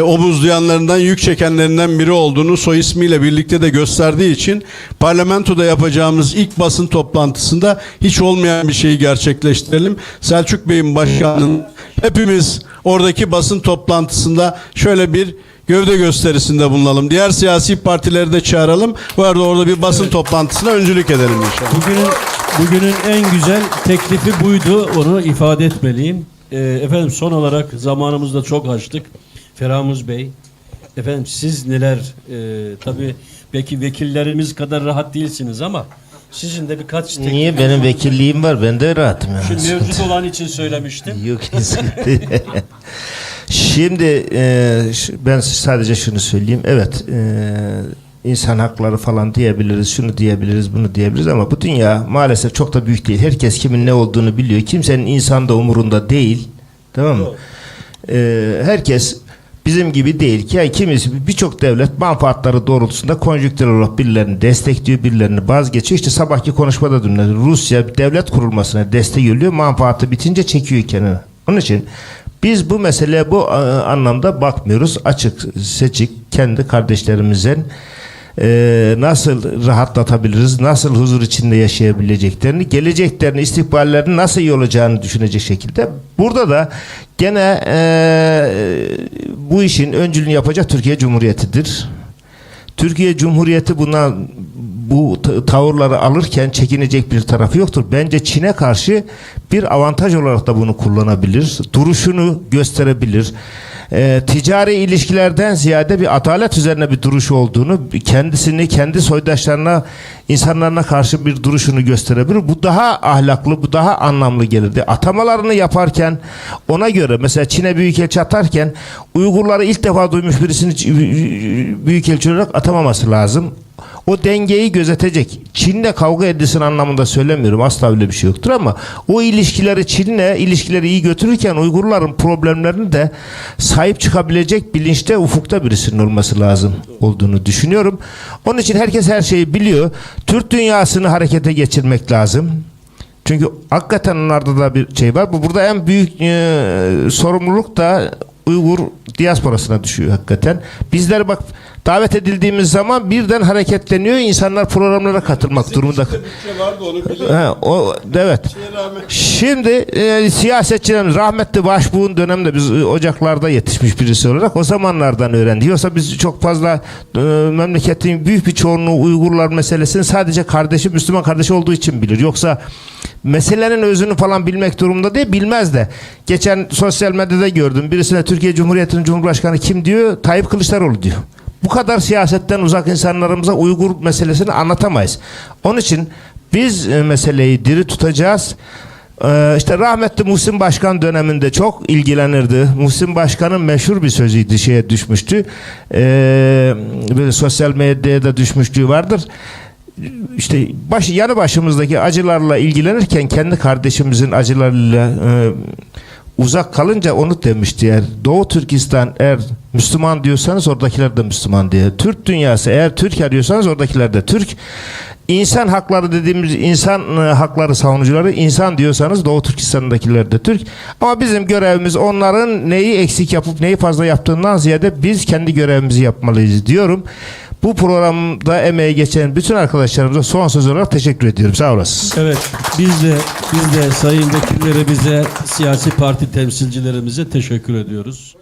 E: omuzlayanlarından, yük çekenlerinden biri olduğunu soy ismiyle birlikte de gösterdiği için parlamentoda yapacağımız ilk basın toplantısında hiç olmayan bir şeyi gerçekleştirelim. Selçuk Bey'in başkanının hepimiz oradaki basın toplantısında şöyle bir gövde gösterisinde bulunalım. Diğer siyasi partileri de çağıralım. Bu arada orada bir basın toplantısına öncülük edelim inşallah.
A: Bugünün en güzel teklifi buydu. Onu ifade etmeliyim. Efendim son olarak zamanımızda çok açtık. Ferhamuz Bey, efendim siz neler, tabii belki vekillerimiz kadar rahat değilsiniz ama sizin de birkaç teklif...
F: Niye? Benim vekilliğim var. Ben de rahatım. Yani.
A: Şimdi mevcut olan için söylemiştim.
F: Yok. Şimdi ben sadece şunu söyleyeyim. Evet, insan hakları falan diyebiliriz, şunu diyebiliriz, bunu diyebiliriz ama bu dünya maalesef çok da büyük değil. Herkes kimin ne olduğunu biliyor. Kimsenin insan da umurunda değil. Tamam mı? Herkes bizim gibi değil ki. Yani kimisi, birçok devlet menfaatları doğrultusunda konjüktürel olarak birilerini destekliyor, birilerini vazgeçiyor. İşte sabahki konuşmada dinledim. Rusya devlet kurulmasına destek yolluyor, menfaatı bitince çekiyor kenara. Onun için biz bu meseleye bu anlamda bakmıyoruz. Açık, seçik, kendi kardeşlerimizin nasıl rahatlatabiliriz, nasıl huzur içinde yaşayabileceklerini, geleceklerini, istikballerini nasıl iyi olacağını düşünecek şekilde. Burada da gene bu işin öncülüğünü yapacak Türkiye Cumhuriyeti'dir. Türkiye Cumhuriyeti bu tavırları alırken çekinecek bir tarafı yoktur. Bence Çin'e karşı bir avantaj olarak da bunu kullanabilir. Duruşunu gösterebilir. Ticari ilişkilerden ziyade bir adalet üzerine bir duruş olduğunu, kendisini, kendi soydaşlarına, insanlarına karşı bir duruşunu gösterebilir. Bu daha ahlaklı, bu daha anlamlı gelirdi. Atamalarını yaparken ona göre mesela Çin'e büyükelçi atarken Uygurları ilk defa duymuş birisini büyükelçi olarak atamaması lazım. o dengeyi gözetecek. Çin'le kavga edilsin anlamında söylemiyorum. Asla öyle bir şey yoktur ama o ilişkileri Çin'le ilişkileri iyi götürürken Uygurların problemlerini de sahip çıkabilecek bilinçte, ufukta birisinin olması lazım olduğunu düşünüyorum. Onun için herkes her şeyi biliyor. Türk dünyasını harekete geçirmek lazım. Çünkü hakikaten onlarda da bir şey var. Burada en büyük sorumluluk da Uygur diasporasına düşüyor hakikaten. Bizler bak davet edildiğimiz zaman birden hareketleniyor. İnsanlar programlara katılmak durumunda. Evet. Şimdi siyasetçilerimiz rahmetli Başbuğ'un döneminde biz ocaklarda yetişmiş birisi olarak o zamanlardan öğrendik. Yoksa biz çok fazla memleketin büyük bir çoğunluğu Uygurlar meselesini sadece kardeşi, Müslüman kardeşi olduğu için bilir. Yoksa meselenin özünü falan bilmek durumunda değil, bilmez de. Geçen sosyal medyada gördüm. Birisine Türkiye Cumhuriyeti'nin Cumhurbaşkanı kim diyor? Tayyip Kılıçdaroğlu diyor. Bu kadar siyasetten uzak insanlarımıza Uygur meselesini anlatamayız. Onun için biz meseleyi diri tutacağız. İşte rahmetli Muhsin Başkan döneminde çok ilgilenirdi. Muhsin Başkan'ın meşhur bir sözüydü, şeye düşmüştü. Böyle sosyal medyada düşmüşlüğü vardır. İşte yanı başımızdaki acılarla ilgilenirken kendi kardeşimizin acılarıyla uzak kalınca onu demişti. Eğer Doğu Türkistan eğer Müslüman diyorsanız oradakiler de Müslüman diye. Türk dünyası eğer Türk arıyorsanız oradakiler de Türk. İnsan hakları dediğimiz insan hakları savunucuları insan diyorsanız Doğu Türkistan'dakiler de Türk. Ama bizim görevimiz onların neyi eksik yapıp neyi fazla yaptığından ziyade biz kendi görevimizi yapmalıyız diyorum. Bu programda emeği geçen bütün arkadaşlarımıza son söz olarak teşekkür ediyorum. Sağ olasın.
A: Evet, biz de sayın vekillerimize, siyasi parti temsilcilerimize teşekkür ediyoruz.